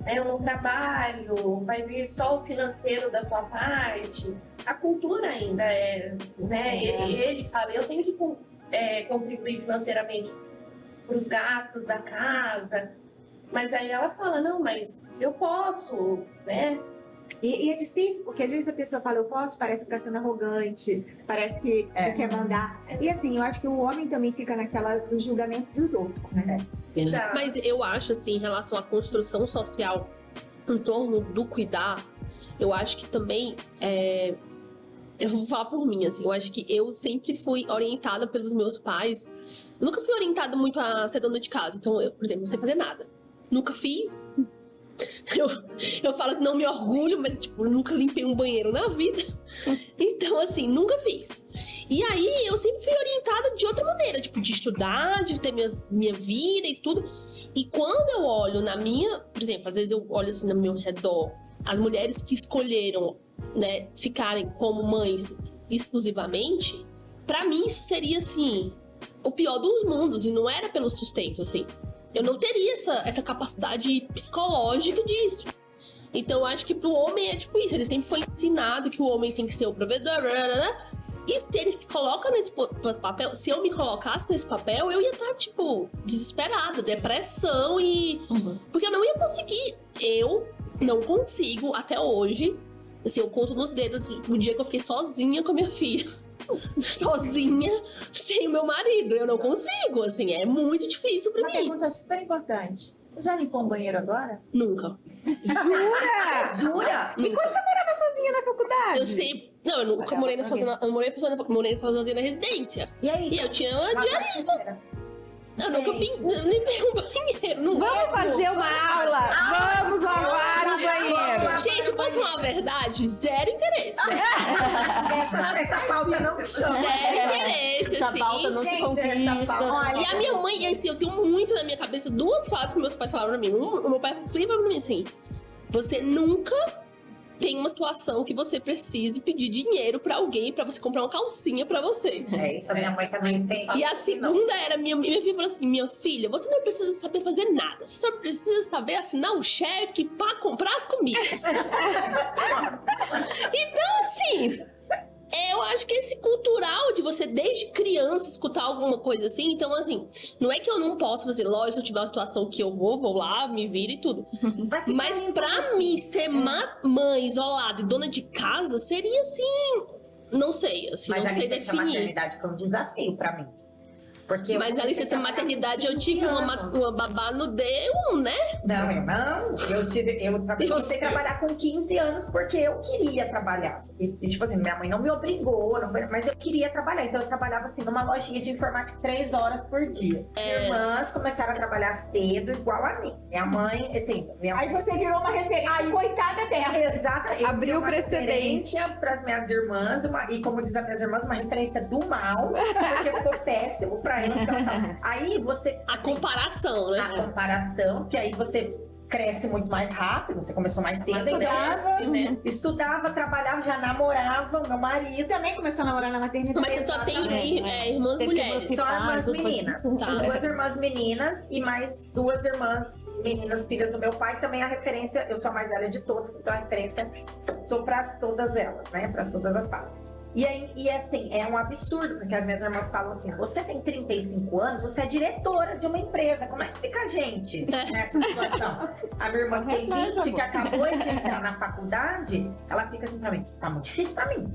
Eu não trabalho, vai vir só o financeiro da sua parte, a cultura ainda né? Ele fala, eu tenho que contribuir financeiramente para os gastos da casa, mas aí ela fala, não, mas eu posso, né? E é difícil, porque às vezes a pessoa fala, eu posso, parece que tá sendo arrogante, parece que quer mandar. E assim, eu acho que o homem também fica no julgamento dos outros, né? Exato. Mas eu acho, assim, em relação à construção social em torno do cuidar, eu acho que também, eu vou falar por mim, assim, eu acho que eu sempre fui orientada pelos meus pais Eu nunca fui orientada muito a ser dona de casa. Então, eu, por exemplo, não sei fazer nada. Nunca fiz. Eu falo assim, não me orgulho, mas, tipo, eu nunca limpei um banheiro na vida. Então, assim, nunca fiz. E aí, eu sempre fui orientada de outra maneira, tipo, de estudar, de ter minha vida e tudo. E quando eu olho na minha... Por exemplo, às vezes eu olho assim no meu redor, as mulheres que escolheram, né, ficarem como mães exclusivamente, pra mim isso seria, assim, o pior dos mundos. E não era pelo sustento, assim. Eu não teria essa capacidade psicológica disso. Então, eu acho que pro homem é tipo isso. Ele sempre foi ensinado que o homem tem que ser o provedor. Blá, blá, blá. E se ele se coloca nesse papel... Se eu me colocasse nesse papel, eu ia estar, tipo, desesperada. Depressão e... Porque eu não ia conseguir. Eu não consigo, até hoje... Assim, eu conto nos dedos o dia que eu fiquei sozinha com a minha filha. Sozinha, sem o meu marido. Eu não consigo, assim, é muito difícil pra Uma mim. pergunta super importante. Você já limpou um banheiro agora? Nunca. Jura? E quando você morava sozinha na faculdade? Eu sempre... Não, eu nunca morei sozinha, morei sozinha na residência. E aí? E eu tinha uma diarista. Eu nunca limpei um banheiro. Não Vamos fazer uma aula! Vamos lavar o banheiro! Gente, posso falar a verdade? Zero interesse. Essa pauta não te chama. Zero interesse, Essa assim. pauta não se Gente, conquista. Olha, E a minha mãe, assim, eu tenho muito na minha cabeça duas frases que meus pais falaram pra mim. O meu pai falou pra mim assim: você nunca tem uma situação que você precise pedir dinheiro pra alguém pra você comprar uma calcinha pra você. É, isso a minha mãe também sempre. E a segunda era, minha filha falou assim: minha filha, você não precisa saber fazer nada. Você só precisa saber assinar um cheque pra comprar as comidas. Então, assim, eu acho que esse cultural de você, desde criança, escutar alguma coisa assim. Então, assim, não é que eu não posso fazer, lógico, se eu tiver uma situação que eu vou lá, me viro e tudo. Mas pra mim, ser mãe isolada e dona de casa seria assim. Não sei, assim, Mas não a sei licença definir. maternidade foi um desafio pra mim. Porque Mas a licença maternidade eu tive uma babá no D1, né? Não, eu não. Eu comecei a trabalhar com 15 anos porque eu queria trabalhar. E, tipo assim, minha mãe não me obrigou, mas eu queria trabalhar. Então eu trabalhava assim numa lojinha de informática 3 horas por dia. As irmãs começaram a trabalhar cedo, igual a mim. Minha mãe, assim, Aí você virou uma referência, coitada dela. Exato. Abriu precedente Para as minhas irmãs, e como diz as minhas irmãs, uma referência do mal, porque ficou péssimo para eles. Aí você. A comparação, né? A comparação, que aí você cresce muito mais rápido, você começou mais cedo. Estudava, trabalhava, já namorava, meu marido. Também começou a namorar na maternidade. Mas você só tem irmãs Tem que mulheres. você Só irmãs faz, meninas. Tá. 2 irmãs meninas e mais 2 irmãs meninas, filhas do meu pai. Também a referência, eu sou a mais velha de todas, então a referência sou para todas elas, né? Para todas as partes. E assim, é um absurdo, porque as minhas irmãs falam assim: você tem 35 anos, você é diretora de uma empresa, como é que fica a gente nessa situação? A minha irmã tem 20, que acabou de entrar na faculdade, ela fica assim pra mim: tá muito difícil pra mim.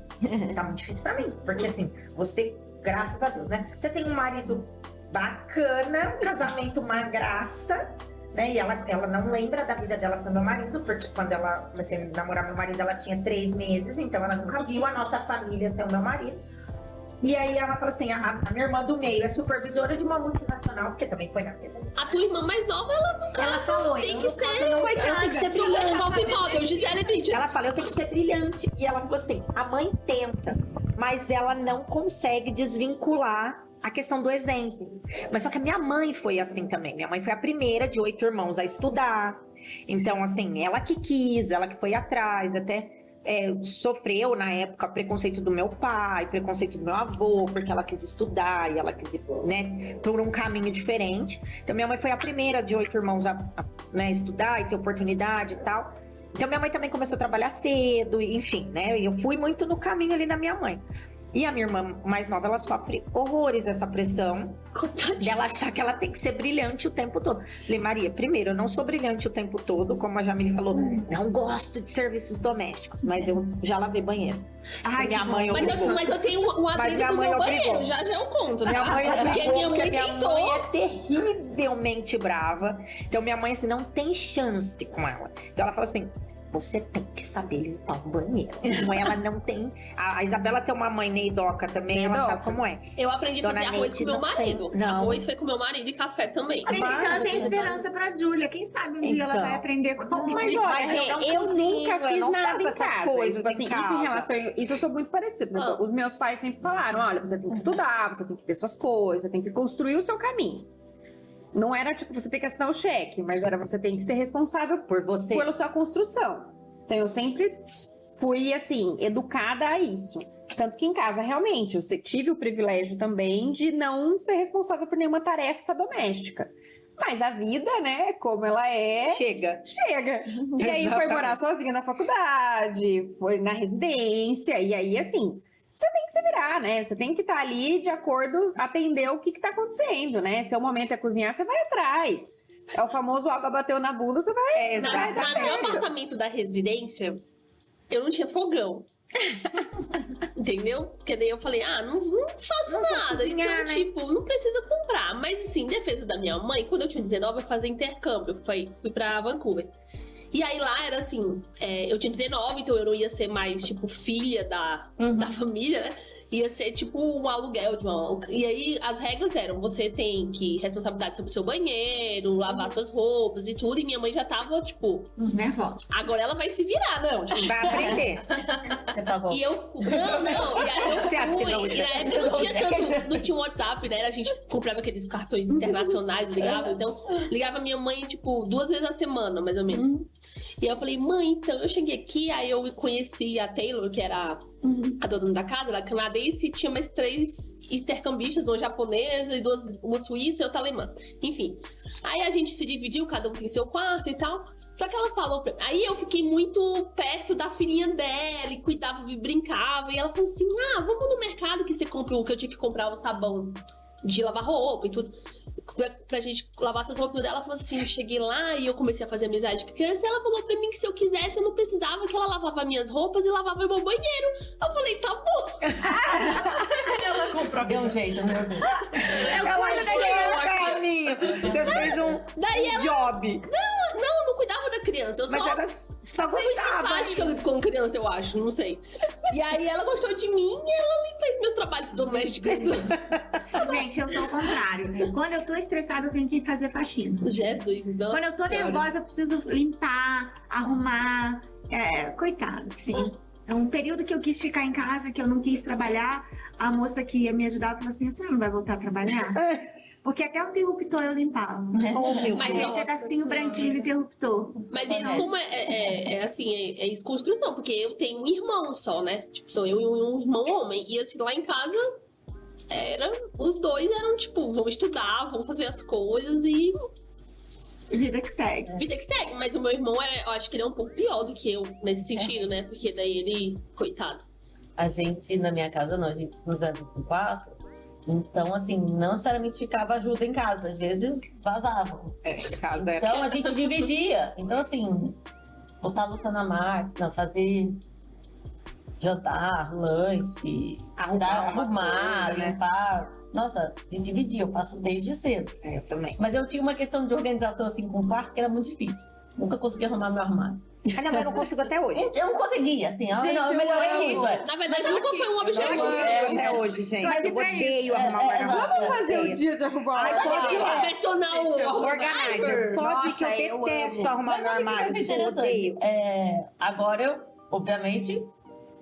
Tá muito difícil pra mim. Porque assim, você, graças a Deus, né? Você tem um marido bacana, um casamento uma graça, né? E ela não lembra da vida dela sendo meu marido, porque quando ela comecei a namorar meu marido, ela tinha 3 meses, então ela nunca viu a nossa família ser o meu marido. E aí ela falou assim: a minha irmã do meio é supervisora de uma multinacional, porque também foi na mesa. A tua irmã mais nova, ela não Ela falou: tem eu, que no caso, ser. eu tenho que ser brilhante. Top model, Gisele Bündchen. Ela fala: eu tenho que ser brilhante. E ela falou assim: a mãe tenta, mas ela não consegue desvincular a questão do exemplo. Mas só que a minha mãe foi assim também. Minha mãe foi a primeira de 8 irmãos a estudar. Então, assim, ela que quis, ela que foi atrás, até sofreu na época preconceito do meu pai, preconceito do meu avô, porque ela quis estudar e ela quis ir, né, por um caminho diferente. Então, minha mãe foi a primeira de 8 irmãos a né, estudar e ter oportunidade e tal. Então, minha mãe também começou a trabalhar cedo, enfim, né? E eu fui muito no caminho ali da minha mãe. E a minha irmã mais nova, ela sofre horrores essa pressão dela achar que ela tem que ser brilhante o tempo todo. Falei: Maria, primeiro, eu não sou brilhante o tempo todo, como a Jamile falou, não gosto de serviços domésticos, mas eu já lavei banheiro. Ai, minha mãe obrigou. Mas eu tenho um adendo minha do mãe meu obrigou. banheiro, já eu conto, tá? Minha mãe Porque obrigou, minha mãe porque minha tentou. mãe é terrivelmente brava. Então minha mãe assim, não tem chance com ela. Então ela fala assim: você tem que saber limpar o banheiro. Ela não tem... A Isabela tem uma mãe neidoca também, ela sabe como é. Eu aprendi a Dona fazer arroz Neide com meu não tem. marido. Não. Arroz foi com meu marido e café também. Gente, então tem esperança pra Júlia. Quem sabe um dia ela Então. vai aprender comigo. Mas olha, Mas eu não eu cozinho, nunca eu fiz não nada faço em essas casa. coisas Tipo assim, em isso em casa. relação. Isso eu sou muito parecida. Ah. Os meus pais sempre falaram: olha, você tem que estudar, você tem que ver suas coisas, você tem que construir o seu caminho. Não era tipo, você tem que assinar o cheque, mas era você tem que ser responsável Por você. pela sua construção. Então eu sempre fui, assim, educada a isso. Tanto que em casa, realmente, eu tive o privilégio também de não ser responsável por nenhuma tarefa doméstica. Mas a vida, né, como ela é, Chega. chega. E aí foi Exatamente. morar sozinha na faculdade, foi na residência, e aí, assim, você tem que se virar, né? Você tem que estar ali de acordo, atender o que está acontecendo, né? Se o momento é cozinhar, você vai atrás. É o famoso água bateu na bunda, você vai. No meu apartamento da residência, eu não tinha fogão. Entendeu? Porque daí eu falei, não faço Não vou nada. cozinhar, Então, né? tipo, não precisa comprar. Mas, assim, em defesa da minha mãe, quando eu tinha 19, eu fazia intercâmbio. Fui pra Vancouver. E aí lá era assim, eu tinha 19, então eu não ia ser mais, tipo, filha da família, né? Ia ser tipo um aluguel de uma... E aí as regras eram, você tem que responsabilidade sobre o seu banheiro, lavar suas roupas e tudo. E minha mãe já tava, tipo, Nervosa. agora ela vai se virar, não. Tipo, Vai aprender. Você tá bom. e eu fui. Não. E aí eu Você assinou fui. o E na época não tinha tanto. Não tinha WhatsApp, né? A gente comprava aqueles cartões internacionais, ligava. Então, ligava minha mãe, tipo, 2 vezes na semana, mais ou menos. E aí eu falei, mãe, então eu cheguei aqui, aí eu conheci a Taylor, que era a dona da casa, ela era canadense, e tinha mais 3 intercambistas, uma japonesa, e uma suíça e outra alemã. Enfim. Aí a gente se dividiu, cada um tem seu quarto e tal. Só que ela falou pra... Aí eu fiquei muito perto da filhinha dela, e cuidava, e brincava. E ela falou assim, vamos no mercado que você compra o que eu tinha que comprar o sabão de lavar roupa e tudo. Pra gente lavar essas roupas dela, ela falou assim, eu cheguei lá e eu comecei a fazer amizade com a criança, e ela falou pra mim que se eu quisesse, eu não precisava, que ela lavava minhas roupas e lavava meu banheiro. Eu falei, tá bom. Ela comprou. Deu um jeito, né? Ela achou o caminho. Você fez um Daí ela job. não cuidava da criança, eu Mas só ela só fui gostava. simpática com criança, eu acho, não sei. E aí ela gostou de mim e ela fez meus trabalhos domésticos. Gente, eu sou o contrário. Quando eu tô estressada, eu tenho que fazer faxina. Jesus, nossa Quando eu tô senhora. nervosa, eu preciso limpar, arrumar. Coitado, sim. É um período que eu quis ficar em casa, que eu não quis trabalhar. A moça que ia me ajudar falou assim, você não vai voltar a trabalhar? Porque até o interruptor eu limpava. Oh, meu Mas, Tem Deus. um pedacinho branquinho de interruptor. Mas eles, como é isso construção, porque eu tenho um irmão só, né? Tipo, sou eu e um irmão homem. E assim, lá em casa, os dois eram tipo, vão estudar, vão fazer as coisas e Vida que segue. vida que segue. Mas o meu irmão, eu acho que ele é um pouco pior do que eu nesse sentido, né? Porque daí ele, coitado. A gente, na minha casa, não, a gente nos era com 4. Então, assim, não necessariamente ficava ajuda em casa. Às vezes vazava. Casa era. Então, a gente dividia. Então, assim, botar a louça na máquina, fazer jantar, lanche, arrumar, coisa, né? limpar. Nossa, a gente dividia. Eu faço desde cedo. Eu também. Mas eu tinha uma questão de organização, assim, com o quarto que era muito difícil. Nunca consegui arrumar meu armário. Não, mas eu não consigo até hoje. Eu não conseguia, assim. Gente, eu eu melhorei amo. muito. Na verdade, nunca foi um objetivo. Até hoje, gente. Mas Eu pra odeio isso. arrumar o guarda-roupa. Vamos fazer o Odeio. dia de arrumar Ai, o pode ir lá. Personal Organizer. Pode que Nossa, eu eu detesto amo. arrumar meu armário. Mas Eu odeio. Agora eu, obviamente,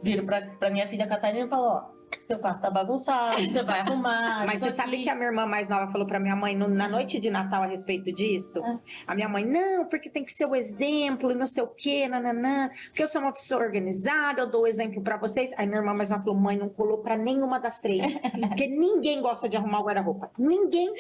viro pra minha filha Catarina e falo, ó, seu quarto tá bagunçado, você vai arrumar. Mas isso você sabe aqui. que a minha irmã mais nova falou pra minha mãe na noite de Natal a respeito disso? A minha mãe, não, porque tem que ser o exemplo e não sei o quê, nananã. Porque eu sou uma pessoa organizada, eu dou o exemplo pra vocês. Aí minha irmã mais nova falou, mãe, não colou pra nenhuma das 3. Porque ninguém gosta de arrumar o guarda-roupa. Ninguém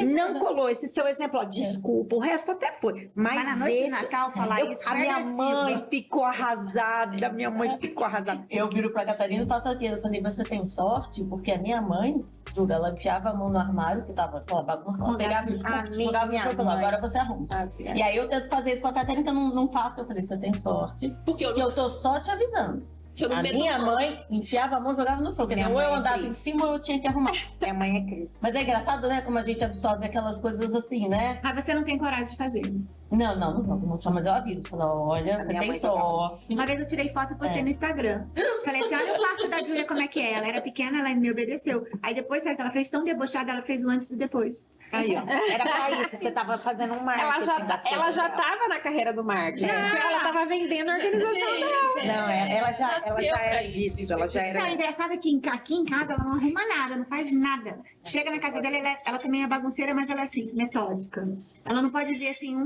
não colou. Esse seu exemplo, ó, desculpa, o resto até foi. Mas Mas na noite de esse... Natal, falar isso a foi minha agressiva. mãe ficou arrasada, minha mãe ficou arrasada. Eu viro pra Catarina e faço aquilo. Eu falei, você tem sorte, porque a minha mãe, juro, ela enfiava a mão no armário, que tava bagunçado, ela pegava e jogava no chão e falou, agora você arruma. E aí eu tento fazer isso com a Catarina, que eu não faço. Eu falei, você tem sorte, Porque porque eu tô só te avisando. eu não A medo minha não. mãe enfiava a mão e jogava no chão. Quer dizer, Minha ou eu mãe é andava em Cris. cima ou eu tinha que arrumar. Minha mãe é Cris. Mas é engraçado, né? Como a gente absorve aquelas coisas assim, né? Mas você não tem coragem de fazer. Não jogo, mas eu aviso. Falo, olha, você minha tem mãe jogava. sorte. Uma vez eu tirei foto e postei no Instagram. Falei assim, olha o quarto da Júlia como é que é. Ela era pequena, ela me obedeceu. Aí depois, sabe o que ela fez tão debochada, ela fez o antes e depois. Aí, ó. Era pra isso, você tava fazendo um marketing das Ela coisas já dela. tava na carreira do marketing. Ela tava vendendo a organização dela. Não, ela já Nasceu pra era isso. disso, ela já Não, era... engraçado é que aqui em casa ela não arruma nada, não faz nada. Chega na casa dela, ela também é bagunceira, mas ela é assim, metódica. Ela não pode dizer assim,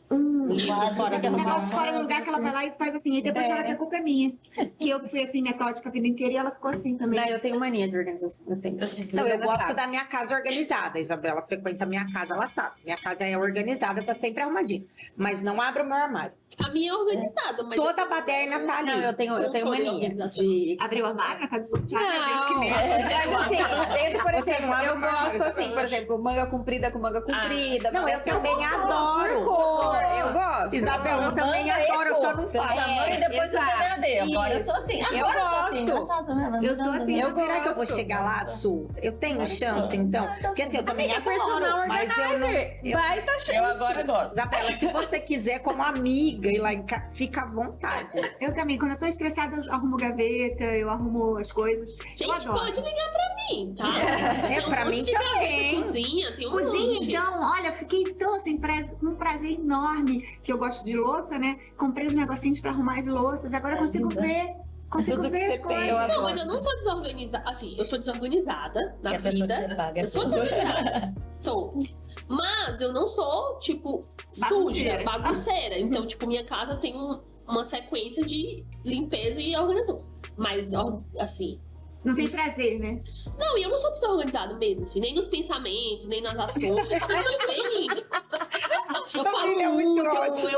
Fora do um lugar. negócio fora do lugar que ela vai lá e faz assim. E depois ela que a culpa é minha. Que eu fui assim, metódica a vida inteira e ela ficou assim também. Não, eu tenho mania de organização. Eu tenho. Não, eu gosto da minha casa organizada. A Isabela frequenta a minha casa, ela sabe. Minha casa é organizada, tá sempre arrumadinha. Mas não abro o meu armário. A minha é organizada, mas. Toda a baderna tá ali. Não, eu tenho Controle e mania organização. de... Abriu a armário na casa dos outros. Ai, meu Deus, que Não, merda. mas assim, dentro, por Você exemplo, não abre eu uma gosto coisa, assim, por exemplo, manga comprida com manga comprida. Não, manga eu também adoro. cor. Eu gosto. Isabela, eu também adoro, eu só não faço. E depois eu exato. degradei. Agora eu Isso. sou assim. Eu Agora eu sou assim. gosto. Engraçado, né? Eu sou assim. Eu, será que eu vou gosto. chegar lá, Su? Eu tenho chance, então? Porque assim, eu também Amiga, personal adoro, mas eu não... organizer. Vai tá cheio. Eu agora gosto. Isabela, se você quiser como amiga ir lá em casa, fica à vontade. Eu também, quando eu tô estressada, eu arrumo gaveta, eu arrumo as coisas. Eu Gente, adoro. pode ligar pra mim, tá? É, Tem um pra monte mim de gaveta, também. cozinha, tem um Cozinha, monte. então, olha, eu fiquei tão assim, com um prazer enorme, que eu gosto de louça, né? Comprei os negocinhos pra arrumar de louças, agora eu consigo ver. Consigo Tudo que ver você as coisas. tem, eu Não, adoro. mas eu não sou desorganizada. Assim, eu sou desorganizada na É a pessoa que vida. você paga. Eu sou desorganizada. Sou. Mas eu não sou, tipo, suja, bagunceira. Então, tipo, minha casa tem uma sequência de limpeza e organização. Mas, assim. Não tem prazer, né? Não, e eu não sou pessoa organizada mesmo, assim, nem nos pensamentos, nem nas ações. Eu tô bem. Eu falo Família é muito muito, ótimo.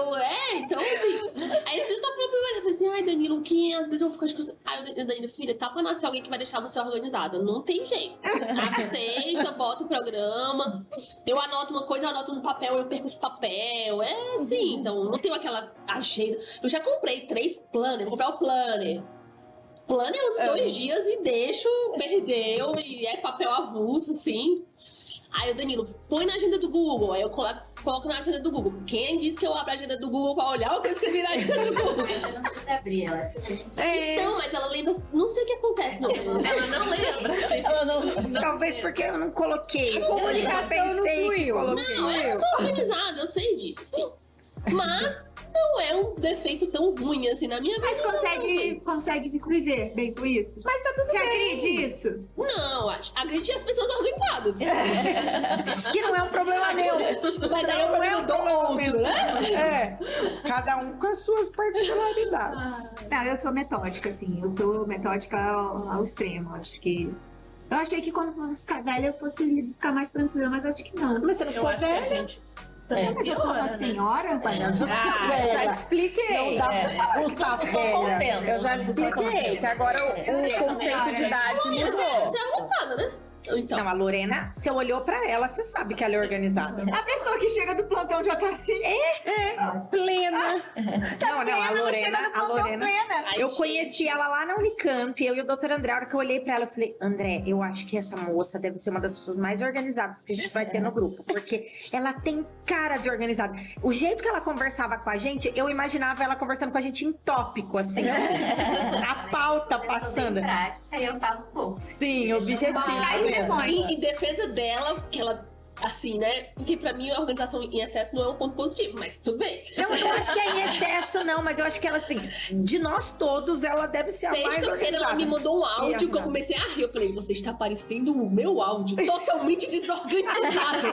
então assim. Aí esse dia eu tava falando pro meu marido, eu falei assim, ai, Danilo, que às vezes eu fico achando. Ai, Danilo, filha, tá pra nascer alguém que vai deixar você organizada. Não tem jeito. Aceita, bota o programa. Eu anoto uma coisa, eu anoto no papel, eu perco esse papel. É assim, então não tenho aquela agenda. Eu já comprei 3 planners, vou comprar o planner. Planner eu uso 2 dias e deixo, perdeu, e é papel avulso, assim. Aí o Danilo, põe na agenda do Google. Aí eu coloco na agenda do Google. Quem disse que eu abro a agenda do Google pra olhar o que eu escrevi na agenda do Google? Eu não precisa abrir ela. Então, mas ela lembra. Não sei o que acontece, não. Ela não lembra. Ela não. Talvez porque eu não coloquei. comunicação Eu pensei não que fluiu. coloquei. Não, eu não sou organizada, eu sei disso, sim. Mas não é um defeito tão ruim assim na minha vida. Mas consegue viver bem com isso? Mas tá tudo Você bem. agride isso? Não, agredi as pessoas organizadas. Que não é um problema meu. Mas aí é o problema do outro, né? É. Cada um com as suas particularidades. Não, eu sou metódica, assim. Eu tô metódica ao extremo. Acho que. Eu achei que quando fosse ficar velha eu fosse ficar mais tranquila, mas acho que não. Mas você não Eu ficou acho que a velha? gente. Mas eu tô uma Piora, né? senhora, Já te expliquei. Não dá pra falar que tá velha. Eu já te expliquei que agora o conceito de idade Você mudou. é organizada, né? Então. Não, a Lorena, você olhou pra ela, você sabe que ela é organizada. a pessoa que chega do plantão já tá assim. Plena. Não, a Lorena. Ai, Eu gente. conheci ela lá na Unicamp, eu e o Dr. André, a hora que eu olhei pra ela, eu falei, André, eu acho que essa moça deve ser uma das pessoas mais organizadas que a gente vai ter no grupo, porque ela tem cara de organizada. O jeito que ela conversava com a gente, eu imaginava ela conversando com a gente em tópico, assim. A pauta passando. Prática, e eu falo pouco. Sim, objetivo. Mas, em defesa dela, que ela, assim, né? Porque pra mim a organização em excesso não é um ponto positivo, mas tudo bem. Não, eu não acho que é em excesso, não, mas eu acho que ela, assim, de nós todos, ela deve ser a mais Sexta-feira organizada. ela me mandou um áudio que eu E comecei a rir. Eu falei, você está parecendo o meu áudio, totalmente desorganizado.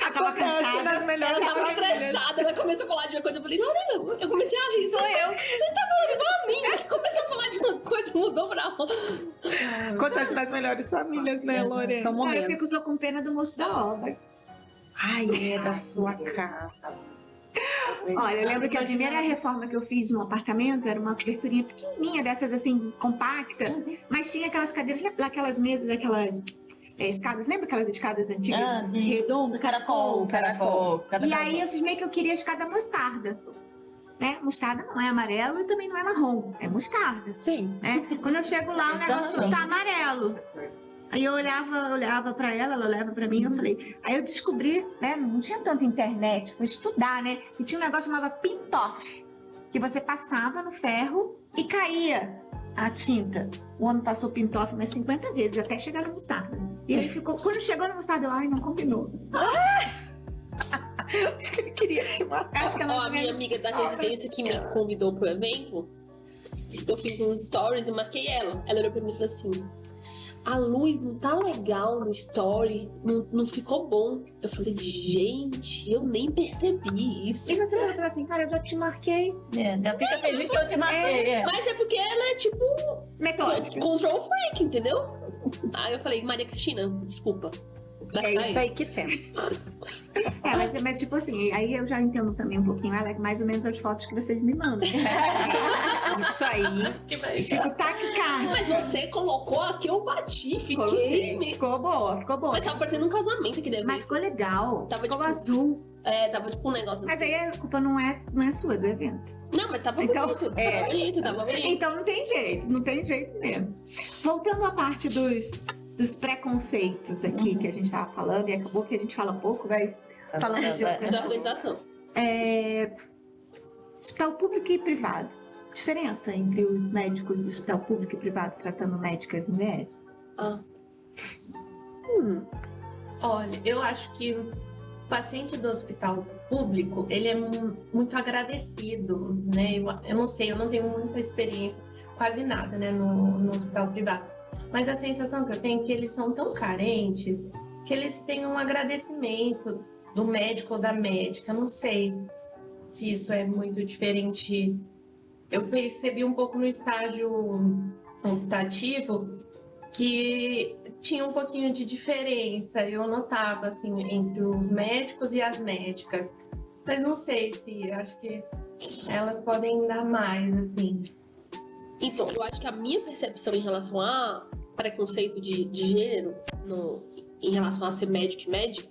Acontece nas melhores Ela tava famílias. estressada, ela começou a falar de uma coisa. Eu falei, Lorena, eu comecei a rir. Sou eu. Você está falando igual a mim. Começou a falar de uma coisa, mudou pra outra. Acontece nas melhores famílias, né, Lorena? São Eu momentos. fico só com pena do moço da obra. Ai, é da sua casa. Olha, eu lembro que a primeira reforma que eu fiz no apartamento era uma coberturinha pequenininha, dessas assim, compacta, mas tinha aquelas cadeiras, aquelas mesas, aquelas escadas, lembra aquelas escadas antigas? Redondo, caracol. E aí eu cismei que eu queria a escada mostarda. Né? Mostarda não é amarelo e também não é marrom, é mostarda. Sim. Né? Quando eu chego lá, o negócio tá amarelo. Aí eu olhava pra ela olhava pra mim, eu falei... Aí eu descobri, né, não tinha tanta internet, fui estudar, né? E tinha um negócio chamado pintoff, que você passava no ferro e caía a tinta. O homem passou pintoff umas 50 vezes, até chegar no mostarda. E ele ficou... Quando chegou no mostarda, eu, ai, não combinou. Acho que ele queria te matar. Acho que é Ó, mais a ou minha menos... amiga da residência que me convidou pro evento, eu fiz uns stories e marquei ela. Ela olhou pra mim e falou assim: a luz não tá legal no story, não ficou bom. Eu falei, gente, eu nem percebi isso. E você falou assim, cara, eu já te marquei. Já fica feliz que eu te marquei. Mas é porque ela é tipo Metódica. control freak, entendeu? Aí eu falei, Maria Cristina, desculpa. É isso aí que tem. Mas tipo assim, aí eu já entendo também um pouquinho, ela é mais ou menos as fotos que vocês me mandam. Isso aí. Fico taquicárdia. Mas você colocou aqui, eu bati, fiquei. Ficou boa, ficou boa. Mas tava parecendo um casamento aqui dentro. Mas ficou legal. Tava ficou tipo- azul. É, tava tipo um negócio Mas assim. aí a culpa não é sua, é do evento. Não, mas tava Então, bonito. Tava bonito, tava bonito. Então não tem jeito mesmo. Voltando à parte dos preconceitos aqui que a gente tava falando, e acabou que a gente fala pouco, vai falando de outras Da organização. hospital público e privado. Diferença entre os médicos do hospital público e privado tratando médicas mulheres? Olha, eu acho que o paciente do hospital público, ele é muito agradecido, né? Eu não sei, eu não tenho muita experiência, quase nada, né, no hospital privado. Mas a sensação que eu tenho é que eles são tão carentes que eles têm um agradecimento do médico ou da médica. Eu não sei se isso é muito diferente. Eu percebi um pouco no estágio computativo que tinha um pouquinho de diferença, eu notava, assim, entre os médicos e as médicas. Mas não sei se, acho que elas podem dar mais, assim. Então, eu acho que a minha percepção em relação a preconceito de gênero, em relação a ser médico e médico,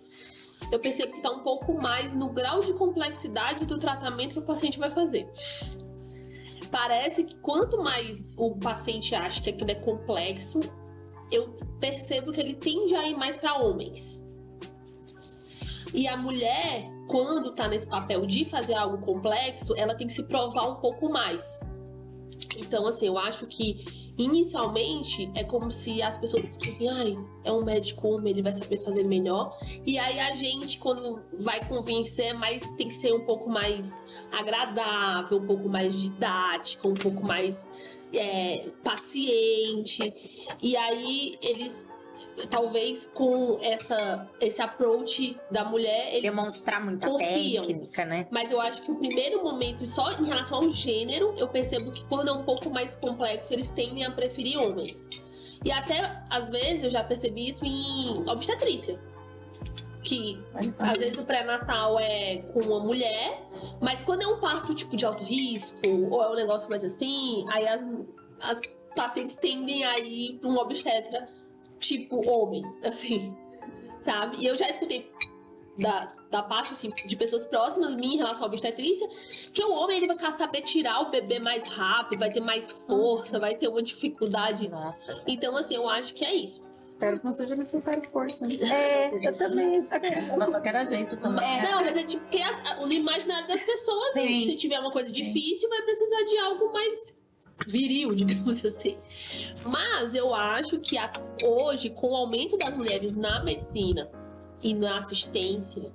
eu percebo que tá um pouco mais no grau de complexidade do tratamento que o paciente vai fazer. Parece que quanto mais o paciente acha que aquilo é complexo, eu percebo que ele tende a ir mais para homens. E a mulher, quando tá nesse papel de fazer algo complexo, ela tem que se provar um pouco mais. Então, assim, eu acho que inicialmente é como se as pessoas dissessem, ai, é um médico homem, ele vai saber fazer melhor. E aí a gente, quando vai convencer, mas tem que ser um pouco mais agradável, um pouco mais didática, um pouco mais paciente. E aí eles, talvez com esse approach da mulher, eles Demonstrar muita confiam. técnica, né? Mas eu acho que o primeiro momento, só em relação ao gênero, eu percebo que quando é um pouco mais complexo, eles tendem a preferir homens. E até, às vezes, eu já percebi isso em obstetrícia. Que, às vezes, o pré-natal é com uma mulher, mas quando é um parto, tipo, de alto risco, ou é um negócio mais assim, aí as pacientes tendem a ir para um obstetra, tipo, homem, assim, sabe? E eu já escutei da parte, assim, de pessoas próximas de mim em relação à obstetrícia, que o homem, ele vai saber tirar o bebê mais rápido, vai ter mais força, vai ter uma dificuldade. Nossa. Então, assim, eu acho que é isso. Espero que não seja necessário força. Né? Eu também, mas só quero jeito também. Não, mas é tipo que no imaginário das pessoas, Sim. se tiver uma coisa difícil, vai precisar de algo mais viril, digamos assim. Mas eu acho que hoje, com o aumento das mulheres na medicina e na assistência,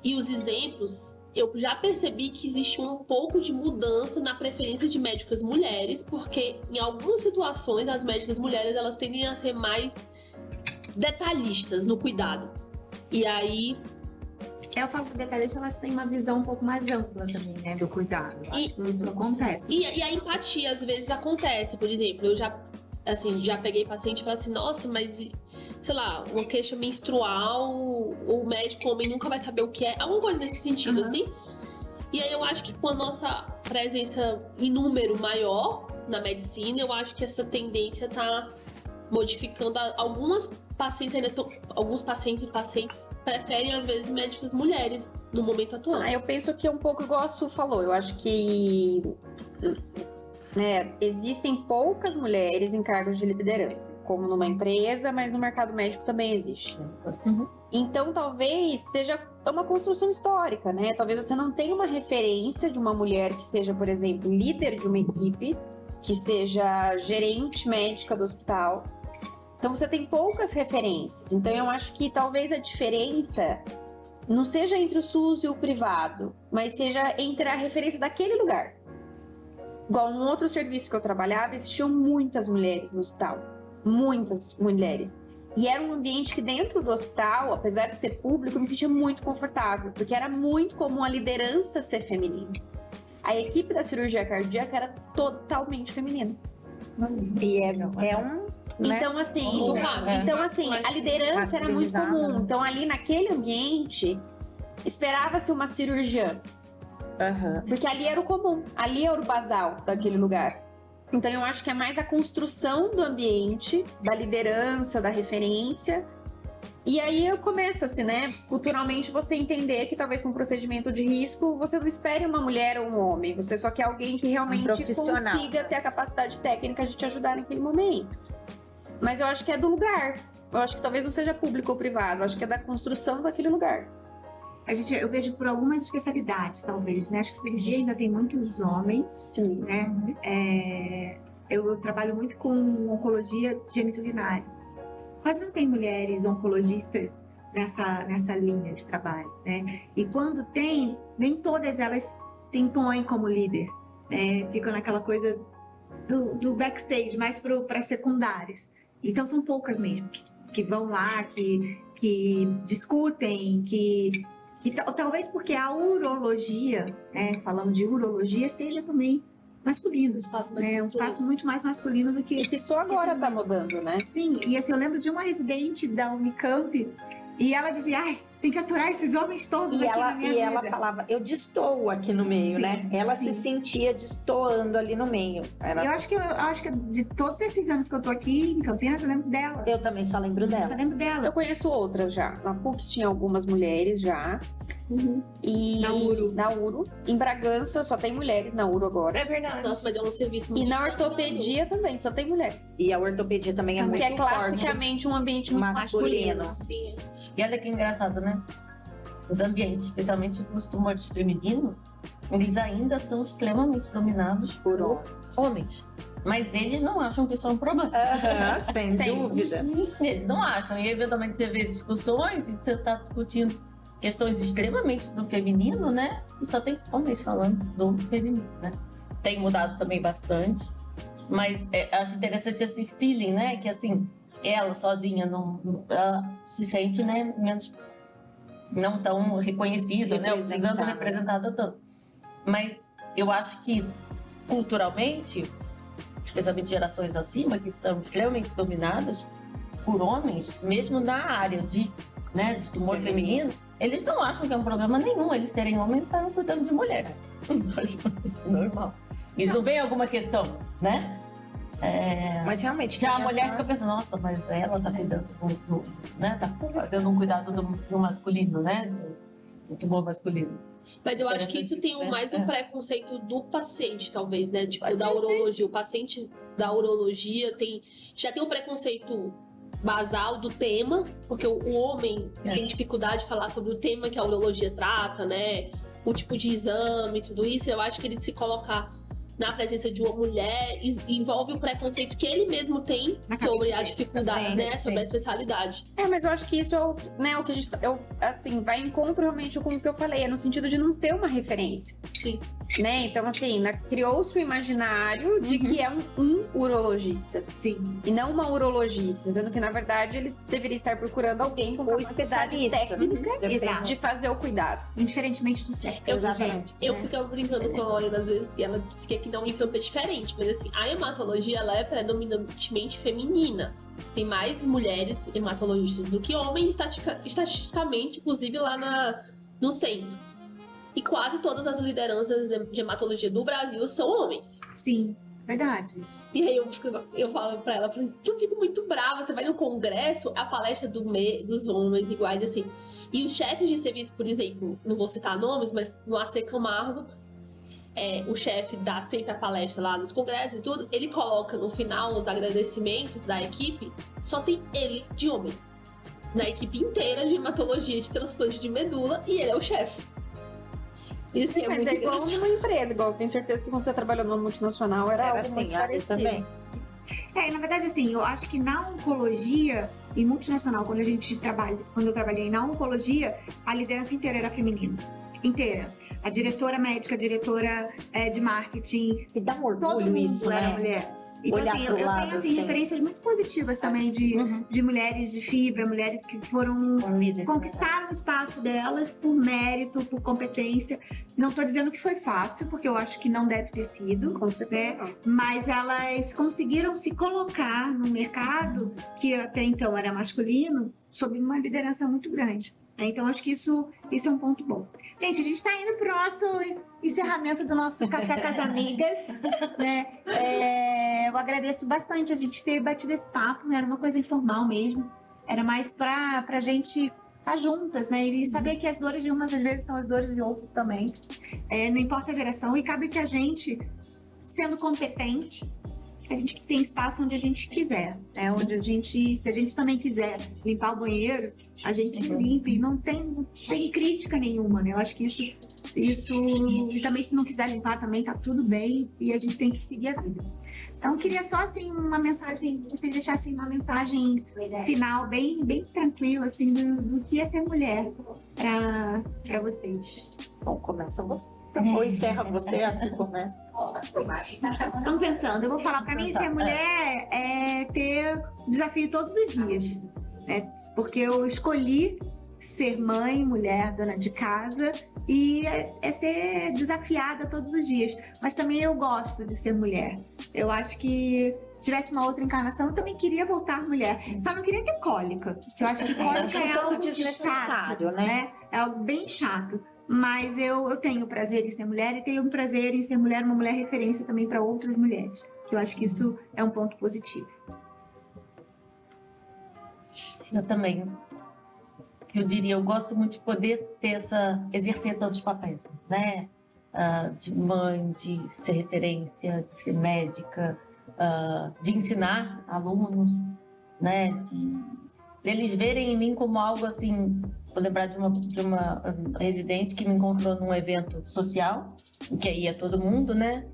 e os exemplos, eu já percebi que existe um pouco de mudança na preferência de médicas mulheres, porque em algumas situações as médicas mulheres elas tendem a ser mais detalhistas no cuidado. E aí Eu falo que detalhista, elas têm uma visão um pouco mais ampla também, né, do cuidado. Eu acho que isso acontece. E a empatia às vezes acontece, por exemplo, eu já peguei paciente e falei assim, nossa, mas sei lá, uma queixa menstrual, o médico homem nunca vai saber o que é, alguma coisa nesse sentido, assim. E aí eu acho que com a nossa presença em número maior na medicina, eu acho que essa tendência tá modificando. Algumas pacientes alguns pacientes e pacientes preferem às vezes médicas mulheres no momento atual. Eu penso que é um pouco igual a Su falou. Eu acho que existem poucas mulheres em cargos de liderança, como numa empresa, mas no mercado médico também existe. Então, talvez seja uma construção histórica, né? Talvez você não tenha uma referência de uma mulher que seja, por exemplo, líder de uma equipe, que seja gerente médica do hospital. Então, você tem poucas referências. Então, eu acho que talvez a diferença não seja entre o SUS e o privado, mas seja entre a referência daquele lugar. Igual num outro serviço que eu trabalhava, existiam muitas mulheres no hospital. Muitas mulheres. E era um ambiente que dentro do hospital, apesar de ser público, eu me sentia muito confortável, porque era muito comum a liderança ser feminina. A equipe da cirurgia cardíaca era totalmente feminina. E é um... né? Então, assim, Muito raro. a liderança era muito Masculinizada, comum. né? Então, ali naquele ambiente, esperava-se uma cirurgiã. Porque ali era o comum, ali era o basal daquele lugar. Então eu acho que é mais a construção do ambiente, da liderança, da referência. E aí começa assim, né? Culturalmente você entender que talvez com um procedimento de risco você não espere uma mulher ou um homem. Você só quer alguém que realmente profissional. consiga ter a capacidade técnica de te ajudar naquele momento. Mas eu acho que é do lugar. Eu acho que talvez não seja público ou privado. Eu acho que é da construção daquele lugar. Eu vejo por algumas especialidades, talvez, né? Acho que cirurgia ainda tem muitos homens, Sim. né? Eu trabalho muito com oncologia geniturinária. Quase não tem mulheres oncologistas nessa linha de trabalho, né? E quando tem, nem todas elas se impõem como líder, né? Ficam naquela coisa do backstage, mais para secundárias. Então são poucas mesmo que vão lá, que discutem, que talvez porque a urologia, né, falando de urologia, seja também masculino. Um espaço mais Um masculino. espaço muito mais masculino do E que... que só agora tá mudando, né? Sim, e assim, eu lembro de uma residente da Unicamp, e ela dizia, ai, tem que aturar esses homens todos E aqui ela, na minha e ela vida. falava, eu destoo aqui no meio, Sim, né? Ela sim. se sentia destoando ali no meio. Eu acho que de todos esses anos que eu tô aqui em Campinas, eu lembro dela. Eu também só lembro Eu só dela. lembro dela. Eu conheço outras já. Na PUC tinha algumas mulheres já. E Na URO. Em Bragança só tem mulheres na URO agora. É verdade. Nossa, mas é um serviço muito E na desafiador. ortopedia também, só tem mulheres. E a ortopedia também é muito Que é forte. classicamente um ambiente muito masculino. Masculino. Sim. E olha que engraçado, né? Os ambientes, especialmente os tumores femininos, eles ainda são extremamente dominados por homens. Mas eles não acham que isso é um problema. Aham, sem Sem dúvida. Eles não acham. E eventualmente você vê discussões e você está discutindo questões extremamente do feminino, né? E só tem homens falando do feminino, né? Tem mudado também bastante. Mas acho interessante esse feeling, né? Que assim, ela sozinha ela se sente, né, menos, não tão reconhecida, né? Precisando representada tanto. Mas eu acho que culturalmente, especialmente gerações acima, que são extremamente dominadas por homens, mesmo na área de tumor feminino, eles não acham que é um problema nenhum eles serem homens e estarem cuidando de mulheres. Isso é normal. Eles não veem alguma questão, né? Mas realmente, Já a tem mulher essa- fica pensando, nossa, mas ela tá cuidando né? Tá dando um cuidado do masculino, né? Do tumor masculino. Mas eu acho que isso tem Interessante, mais né? um preconceito do paciente, talvez, né? Tipo, Pode da ser, urologia. O paciente da urologia já tem um preconceito basal do tema, porque o homem tem dificuldade de falar sobre o tema que a urologia trata, né? O tipo de exame, tudo isso. Eu acho que ele se colocar na presença de uma mulher envolve o preconceito que ele mesmo tem Na sobre cabeça a dele. dificuldade, Sim, né? sim. Sobre a especialidade. Mas eu acho que isso é o que a gente. Assim, vai em encontro realmente com o que eu falei, é no sentido de não ter uma referência. Sim. Né? Então, assim, criou-se o imaginário de que é um urologista Sim. e não uma urologista, sendo que, na verdade, ele deveria estar procurando alguém com O capacidade especialista. técnica Exato. de fazer o cuidado. Indiferentemente do sexo. Exatamente. Eu ficava brincando com a Lorena às vezes e ela disse que aqui na Unicamp é diferente, mas assim, a hematologia ela é predominantemente feminina. Tem mais mulheres hematologistas do que homens, estatisticamente, inclusive lá no censo. E quase todas as lideranças de hematologia do Brasil são homens. Sim, verdade. E aí eu falo pra ela, que eu fico muito brava. Você vai no congresso, a palestra dos homens iguais, assim. E os chefes de serviço, por exemplo, não vou citar nomes, mas no AC Camargo, o chefe dá sempre a palestra lá nos congressos e tudo, ele coloca no final os agradecimentos da equipe, só tem ele de homem. Na equipe inteira de hematologia de transplante de medula, e ele é o chefe. Isso é Mas muito é igual engraçado. numa empresa, igual eu tenho certeza que quando você trabalhou numa multinacional era algo assim, muito eu parecido. também. Na verdade, assim, eu acho que na oncologia e multinacional, quando eu trabalhei na oncologia, a liderança inteira era feminina. Inteira. A diretora médica, a diretora de marketing, E dá um todo orgulho mundo isso, era né? mulher. Então, Olhar assim, pro eu lado, tenho assim, assim. referências muito positivas também de mulheres de fibra, mulheres que foram Um líder. conquistaram o espaço delas por mérito, por competência. Não estou dizendo que foi fácil, porque eu acho que não deve ter sido, Com certeza. né? Mas elas conseguiram se colocar no mercado, que até então era masculino, sob uma liderança muito grande. Então, acho que isso é um ponto bom. Gente, a gente está indo para o nosso encerramento do nosso Café com as Amigas, né? Eu agradeço bastante a gente ter batido esse papo, né? Era uma coisa informal mesmo. Era mais para a gente estar juntas, né? E saber que as dores de umas às vezes são as dores de outros também. Não importa a geração, e cabe que a gente, sendo competente, a gente tem espaço onde a gente quiser, né? Onde se a gente também quiser limpar o banheiro, a gente limpa e não tem crítica nenhuma, né? Eu acho que isso e também se não quiser limpar também tá tudo bem e a gente tem que seguir a vida. Então, queria só, assim, uma mensagem, vocês deixassem uma mensagem final bem, bem tranquila, assim, do que é ser mulher para vocês. Bom, começa você. Ou encerra você, assim começa. Estamos pensando, eu vou falar, para mim ser mulher é ter desafio todos os dias, né? Porque eu escolhi ser mãe, mulher, dona de casa e é ser desafiada todos os dias. Mas também eu gosto de ser mulher. Eu acho que se tivesse uma outra encarnação, eu também queria voltar mulher. Só não queria ter cólica, que eu acho que cólica é algo desnecessário, chato, né? É algo bem chato. Mas eu tenho prazer em ser mulher e tenho prazer em ser mulher, uma mulher referência também para outras mulheres. Eu acho que isso é um ponto positivo. Eu também. Eu diria, eu gosto muito de poder exercer todos os papéis, né? De mãe, de ser referência, de ser médica, de ensinar alunos, né? Eles verem em mim como algo assim. Vou lembrar de uma residente que me encontrou num evento social, que aí ia todo mundo, né?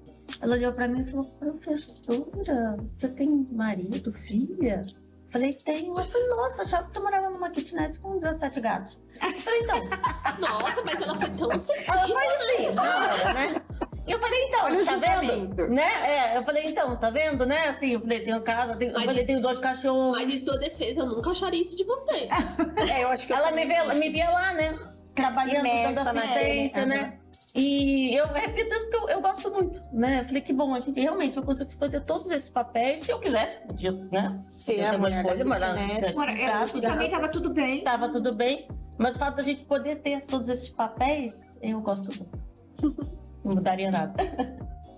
Ela olhou pra mim e falou: professora, você tem marido, filha? Falei: tenho. Ela falou: nossa, achava que você morava numa kitnet com 17 gatos. Falei: então. Nossa, mas ela foi tão sensível. Ela foi assim, na hora, né? E eu falei: então, Olha o tá vendo? julgamento. Né? Eu falei: então, tá vendo, né? Assim, eu falei: tenho casa, eu falei: tenho 2 cachorros. Mas em sua defesa, eu nunca acharia isso de você. Eu acho que Ela me via lá, né? Trabalhando, dando Imersa na assistência, área. né? E eu repito isso porque eu gosto muito, né? Eu falei: que bom, a gente realmente eu consigo fazer todos esses papéis. Se eu quisesse, podia, né? Ser Essa a é uma mulher escolha, da morar kitnet. Também estava tudo bem. Tava tudo bem. Mas o fato da gente poder ter todos esses papéis, eu gosto muito. Não mudaria nada.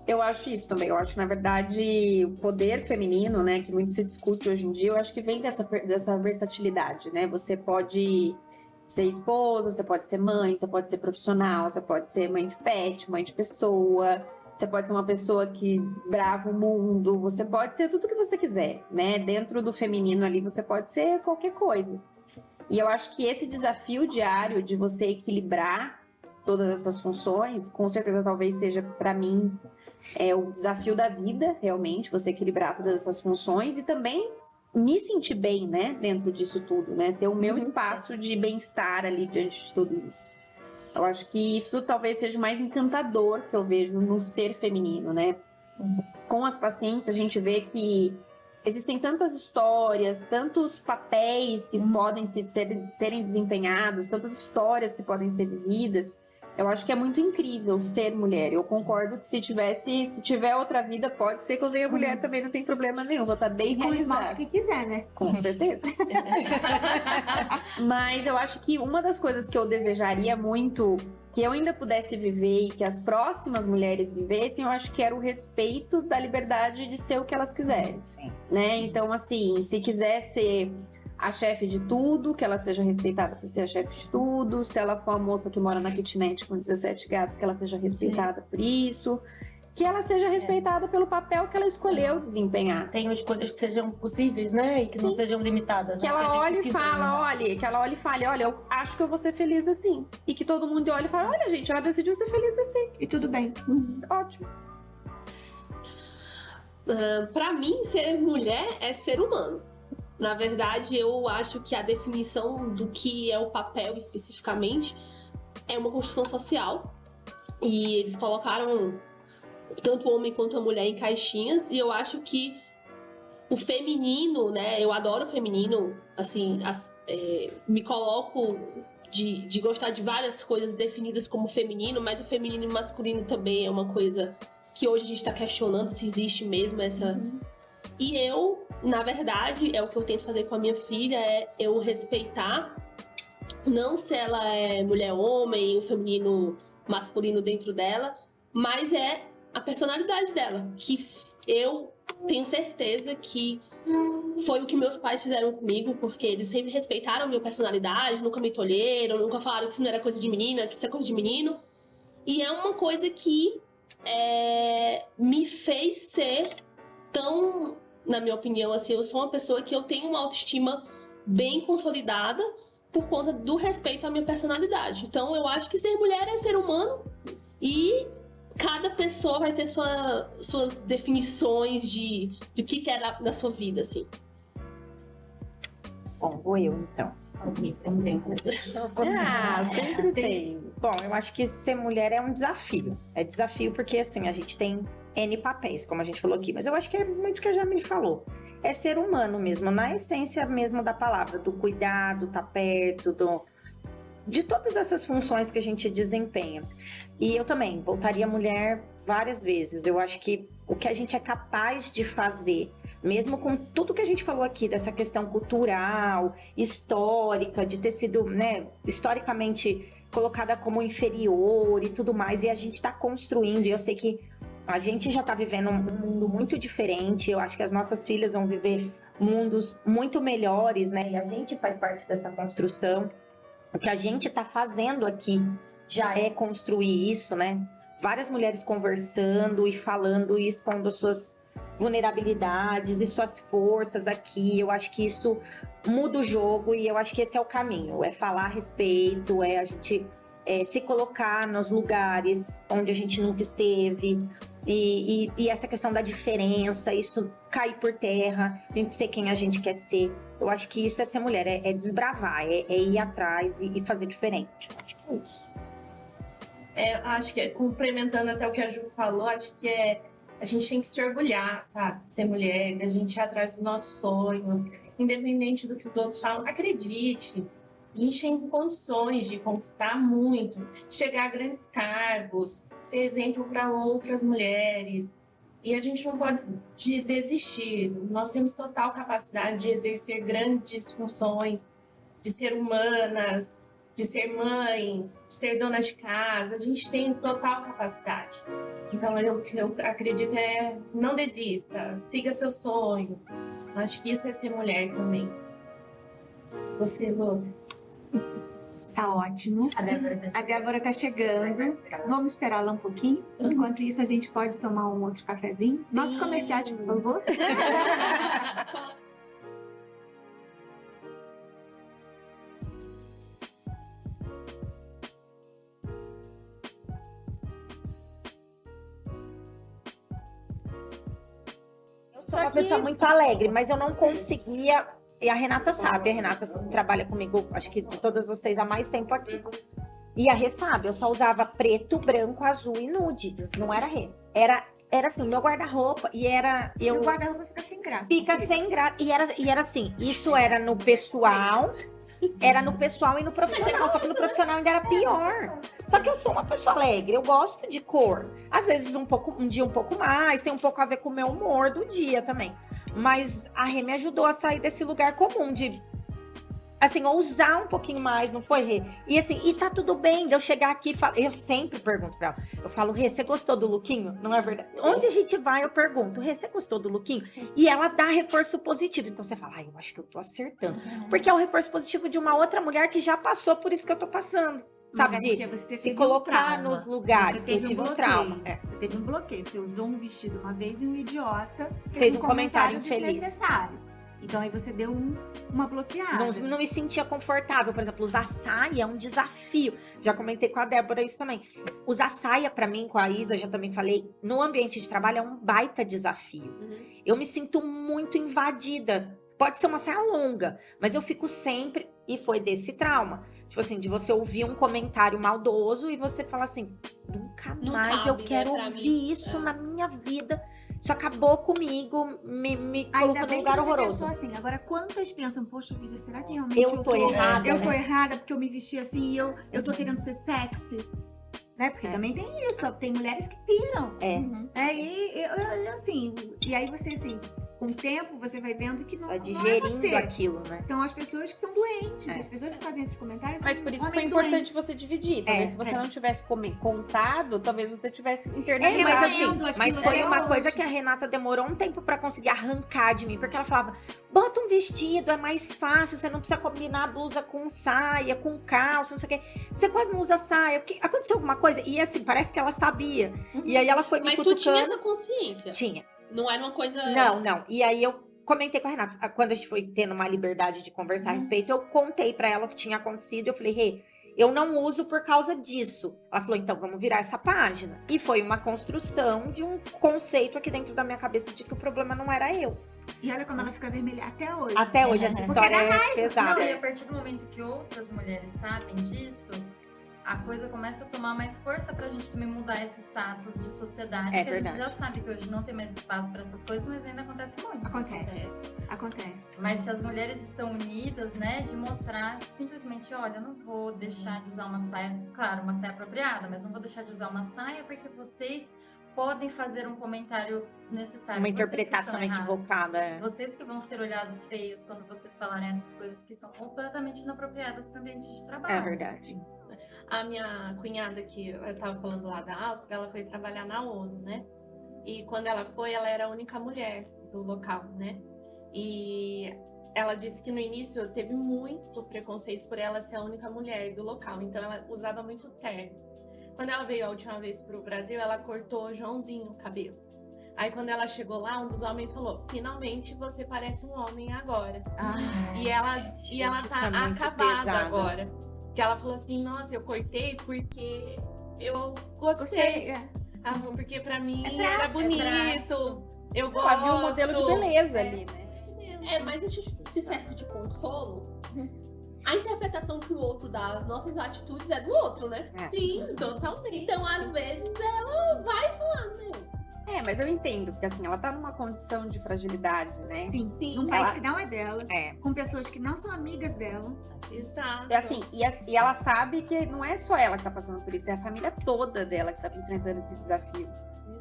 Eu acho isso também. Eu acho que, na verdade, o poder feminino, né, que muito se discute hoje em dia, eu acho que vem dessa versatilidade, né? Você pode ser esposa, você pode ser mãe, você pode ser profissional, você pode ser mãe de pet, mãe de pessoa, você pode ser uma pessoa que desbrava o mundo, você pode ser tudo que você quiser, né? Dentro do feminino ali, você pode ser qualquer coisa. E eu acho que esse desafio diário de você equilibrar todas essas funções, com certeza talvez seja, para mim, o desafio da vida, realmente, você equilibrar todas essas funções e também me sentir bem, né, dentro disso tudo, né, ter o meu espaço de bem-estar ali diante de tudo isso. Eu acho que isso talvez seja o mais encantador que eu vejo no ser feminino, né. Com as pacientes, a gente vê que existem tantas histórias, tantos papéis que podem serem desempenhados, tantas histórias que podem ser vividas. Eu acho que é muito incrível ser mulher. Eu concordo que se tiver outra vida, pode ser que eu venha mulher também, não tem problema nenhum. Vou estar bem Com os modos realizada. que quiser, né? Com certeza. Mas eu acho que uma das coisas que eu desejaria muito que eu ainda pudesse viver e que as próximas mulheres vivessem, eu acho que era o respeito da liberdade de ser o que elas quiserem. Sim. Né? Então, assim, se quiser ser a chefe de tudo, que ela seja respeitada por ser a chefe de tudo. Se ela for a moça que mora na kitnet com 17 gatos, que ela seja respeitada por isso. Que ela seja respeitada pelo papel que ela escolheu desempenhar. Tenham escolhas que sejam possíveis, né? E que não sejam limitadas. Que né? ela Porque a gente olhe se e sinta fala, vulnerável. que ela olhe e fale, olha, eu acho que eu vou ser feliz assim. E que todo mundo olhe e fale, olha, gente, ela decidiu ser feliz assim. E tudo bem. Ótimo. Pra mim, ser mulher é ser humano. Na verdade, eu acho que a definição do que é o papel especificamente é uma construção social. E eles colocaram tanto o homem quanto a mulher em caixinhas. E eu acho que o feminino, né? Eu adoro o feminino. Assim, me coloco de gostar de várias coisas definidas como feminino, mas o feminino e o masculino também é uma coisa que hoje a gente tá questionando se existe mesmo essa... E eu, na verdade, é o que eu tento fazer com a minha filha, é eu respeitar, não se ela é mulher ou homem, o feminino, masculino dentro dela, mas é a personalidade dela, que eu tenho certeza que foi o que meus pais fizeram comigo, porque eles sempre respeitaram a minha personalidade, nunca me tolheram, nunca falaram que isso não era coisa de menina, que isso é coisa de menino. E é uma coisa que me fez ser tão, na minha opinião, assim, eu sou uma pessoa que eu tenho uma autoestima bem consolidada por conta do respeito à minha personalidade. Então eu acho que ser mulher é ser humano e cada pessoa vai ter suas definições do que quer na sua vida, assim. Bom, vou eu então. Também. Sempre tem. Bom, eu acho que ser mulher é um desafio. É desafio porque, assim, a gente tem N papéis, como a gente falou aqui. Mas eu acho que é muito o que a Jamile falou. É ser humano mesmo, na essência mesmo da palavra. Do cuidado, tá perto, de todas essas funções que a gente desempenha. E eu também voltaria mulher várias vezes. Eu acho que o que a gente é capaz de fazer, mesmo com tudo que a gente falou aqui, dessa questão cultural, histórica, de ter sido, né, historicamente colocada como inferior e tudo mais, e a gente está construindo, e eu sei que a gente já está vivendo um mundo muito diferente, eu acho que as nossas filhas vão viver mundos muito melhores, né, e a gente faz parte dessa construção. O que a gente está fazendo aqui já é construir isso, né? Várias mulheres conversando e falando e expondo suas vulnerabilidades e suas forças aqui. Eu acho que isso muda o jogo e eu acho que esse é o caminho. É falar a respeito, é a gente se colocar nos lugares onde a gente nunca esteve. E essa questão da diferença, isso cair por terra, a gente ser quem a gente quer ser. Eu acho que isso é ser mulher, é desbravar, é ir atrás e fazer diferente. Acho que é isso. Acho que complementando até o que a Ju falou, acho que a gente tem que se orgulhar, sabe? Ser mulher, da gente ir atrás dos nossos sonhos, independente do que os outros falam. Acredite, a gente tem condições de conquistar muito, chegar a grandes cargos, ser exemplo para outras mulheres. E a gente não pode desistir. Nós temos total capacidade de exercer grandes funções, de ser humanas, de ser mães, de ser donas de casa. A gente tem total capacidade. Então, eu acredito não desista, siga seu sonho. Acho que isso é ser mulher também. Você, Lu? Tá ótimo. A Débora tá chegando. Vamos esperar ela um pouquinho. Enquanto isso, a gente pode tomar um outro cafezinho. Nosso comercial, por favor. Eu sou uma pessoa muito alegre, mas eu não conseguia. E a Renata sabe, a Renata trabalha comigo, acho que de todas vocês há mais tempo aqui. E a Rê sabe, eu só usava preto, branco, azul e nude. Não era Rê. Era assim, meu guarda-roupa. E era. E o guarda-roupa fica sem graça. Fica sem graça. E era assim, isso era no pessoal. Era no pessoal e no profissional. Só que no profissional ainda era pior. Só que eu sou uma pessoa alegre, eu gosto de cor. Às vezes um dia um pouco mais, tem um pouco a ver com o meu humor do dia também. Mas a Rê me ajudou a sair desse lugar comum de assim, ousar um pouquinho mais, não foi, Rê? E assim, e tá tudo bem de eu chegar aqui e falar, eu sempre pergunto pra ela, eu falo, Rê, você gostou do lookinho? Não é verdade? Onde a gente vai, eu pergunto, Rê, você gostou do lookinho? E ela dá reforço positivo, então você fala, eu acho que eu tô acertando, porque é o reforço positivo de uma outra mulher que já passou por isso que eu tô passando, sabe? Mas é porque você Se teve colocar trauma. nos lugares, Você teve eu tive um bloqueio. trauma. Você teve um bloqueio. Você usou um vestido uma vez e um idiota Fez um comentário infeliz. desnecessário. Então aí você deu uma bloqueada. Não me sentia confortável. Por exemplo, usar saia é um desafio. Já comentei com a Débora isso também. Usar saia pra mim, com a Isa, já também falei, no ambiente de trabalho é um baita desafio. Eu me sinto muito invadida. Pode ser uma saia longa, mas eu fico sempre, e foi desse trauma. Tipo assim, de você ouvir um comentário maldoso e você falar assim, nunca Não mais cabe, eu né, quero pra ouvir mim. isso É. na minha vida. Isso acabou comigo, me colocou Ainda num bem lugar que você horroroso. pensou assim. Agora, quantas pensam, poxa vida, será que realmente Eu tô errada, Eu né? tô errada porque eu me vesti assim e eu tô querendo ser sexy. Né? Porque É. também tem isso, ó, tem mulheres que piram. É. E assim, e aí você assim, com o tempo você vai vendo que não, Vai não é digerindo você. aquilo, né? São as pessoas que são doentes. É. As pessoas que fazem esses comentários Mas são por isso que homens foi importante doentes. você dividir. Talvez se você não tivesse contado, talvez você tivesse internalizado. É, mas Remoendo assim, aquilo mas foi até uma hoje. coisa que a Renata demorou um tempo pra conseguir arrancar de mim, porque ela falava, bota um vestido, é mais fácil, você não precisa combinar a blusa com saia, com calça, não sei o quê. Você quase não usa saia, porque aconteceu alguma coisa, e assim, parece que ela sabia. E aí ela foi me Mas tu cutucando. tinha essa consciência. Tinha. Não era uma coisa. Não. E aí eu comentei com a Renata, quando a gente foi tendo uma liberdade de conversar a respeito, eu contei pra ela o que tinha acontecido, eu falei, Rê, eu não uso por causa disso. Ela falou, então vamos virar essa página. E foi uma construção de um conceito aqui dentro da minha cabeça de que o problema não era eu. E olha como ela fica vermelha até hoje. Até hoje essa história é pesada. Não, e a partir do momento que outras mulheres sabem disso, a coisa começa a tomar mais força pra gente também mudar esse status de sociedade. É que verdade. A gente já sabe que hoje não tem mais espaço pra essas coisas, mas ainda acontece muito. Acontece. Mas se as mulheres estão unidas, né, de mostrar simplesmente, olha, eu não vou deixar de usar uma saia, claro, uma saia apropriada, mas não vou deixar de usar uma saia porque vocês podem fazer um comentário desnecessário. Uma Vocês que interpretação estão errados. equivocada. É. Vocês que vão ser olhados feios quando vocês falarem essas coisas que são completamente inapropriadas para o ambiente de trabalho. É verdade. A minha cunhada, que eu tava falando lá da Áustria, ela foi trabalhar na ONU, né? E quando ela foi, ela era a única mulher do local, né? E ela disse que no início teve muito preconceito por ela ser a única mulher do local. Então ela usava muito terno. Quando ela veio a última vez pro Brasil, ela cortou Joãozinho o cabelo. Aí quando ela chegou lá, um dos homens falou, finalmente você parece um homem agora. E ela isso tá é muito acabada pesado. agora. Que ela falou assim, nossa, eu cortei porque eu gostei. Ah, porque pra mim era bonito. Eu gosto. Ela viu um modelo de beleza ali, né? É, mas a gente se serve de consolo. A interpretação que o outro dá às nossas atitudes é do outro, né? Sim, totalmente. Então, às vezes, ela vai falar, meu. Mas eu entendo, porque assim, ela tá numa condição de fragilidade, né? Sim. Num país que não é dela. É. Com pessoas que não são amigas dela. Exato. E assim, e ela sabe que não é só ela que tá passando por isso, é a família toda dela que tá enfrentando esse desafio.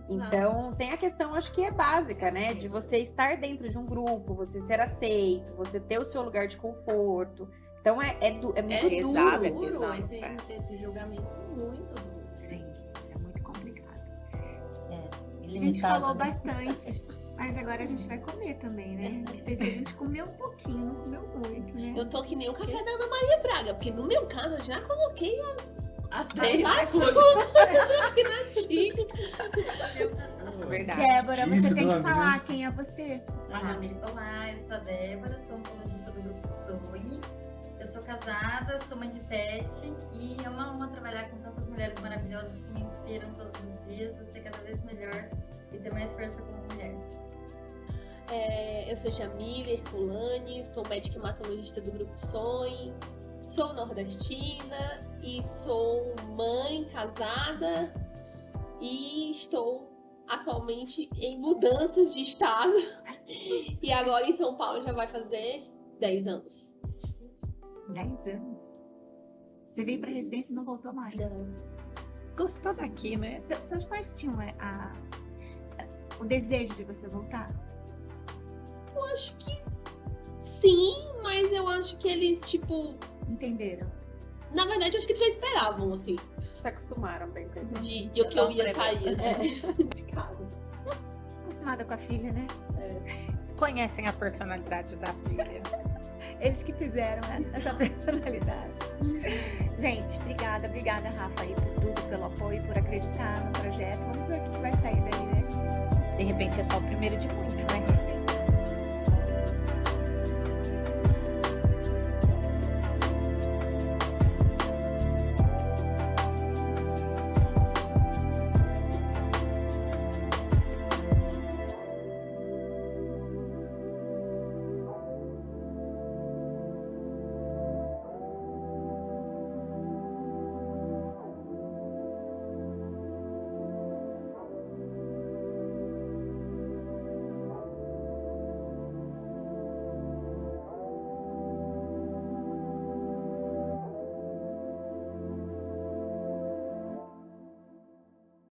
Então, tem a questão, acho que é básica, né? De você estar dentro de um grupo, você ser aceito, você ter o seu lugar de conforto. Então, é muito pesado, duro. Duro esse julgamento, muito duro. Sim, é muito complicado. A gente Limitado, falou né? bastante. Mas agora a gente vai comer também, né? Ou seja, a gente comeu um pouquinho, não comeu muito, né? Eu tô que nem o café da Ana Maria Braga, porque no meu caso eu já coloquei As É verdade. Débora, você Isso, tem que pelo falar menos. quem é você. Olá, eu sou a Débora, sou oncologista do Grupo Sonhe. Eu sou casada, sou mãe de pet e é uma honra trabalhar com tantas mulheres maravilhosas que me inspiram todos os dias a ser cada vez melhor e ter mais força como mulher. Eu sou Jamile Herculani, sou médica hematologista do Grupo Sonhe, sou nordestina e sou mãe casada e estou atualmente em mudanças de estado e agora em São Paulo já vai fazer 10 anos. 10 anos. Você veio pra residência e não voltou mais. Gostou daqui, né? Seus pais tinham o desejo de você voltar? Eu acho que Sim, mas eu acho que eles, tipo... Entenderam? Na verdade, eu acho que eles já esperavam, assim, Se acostumaram bem com ele. de que eu ia sair, assim, de casa. Acostumada com a filha, né? Conhecem a personalidade da filha. Eles que fizeram essa personalidade. Gente, obrigada, Rafa, aí por tudo, pelo apoio, por acreditar no projeto. Vamos ver o que vai sair daí, né? De repente é só o primeiro de muitos, né?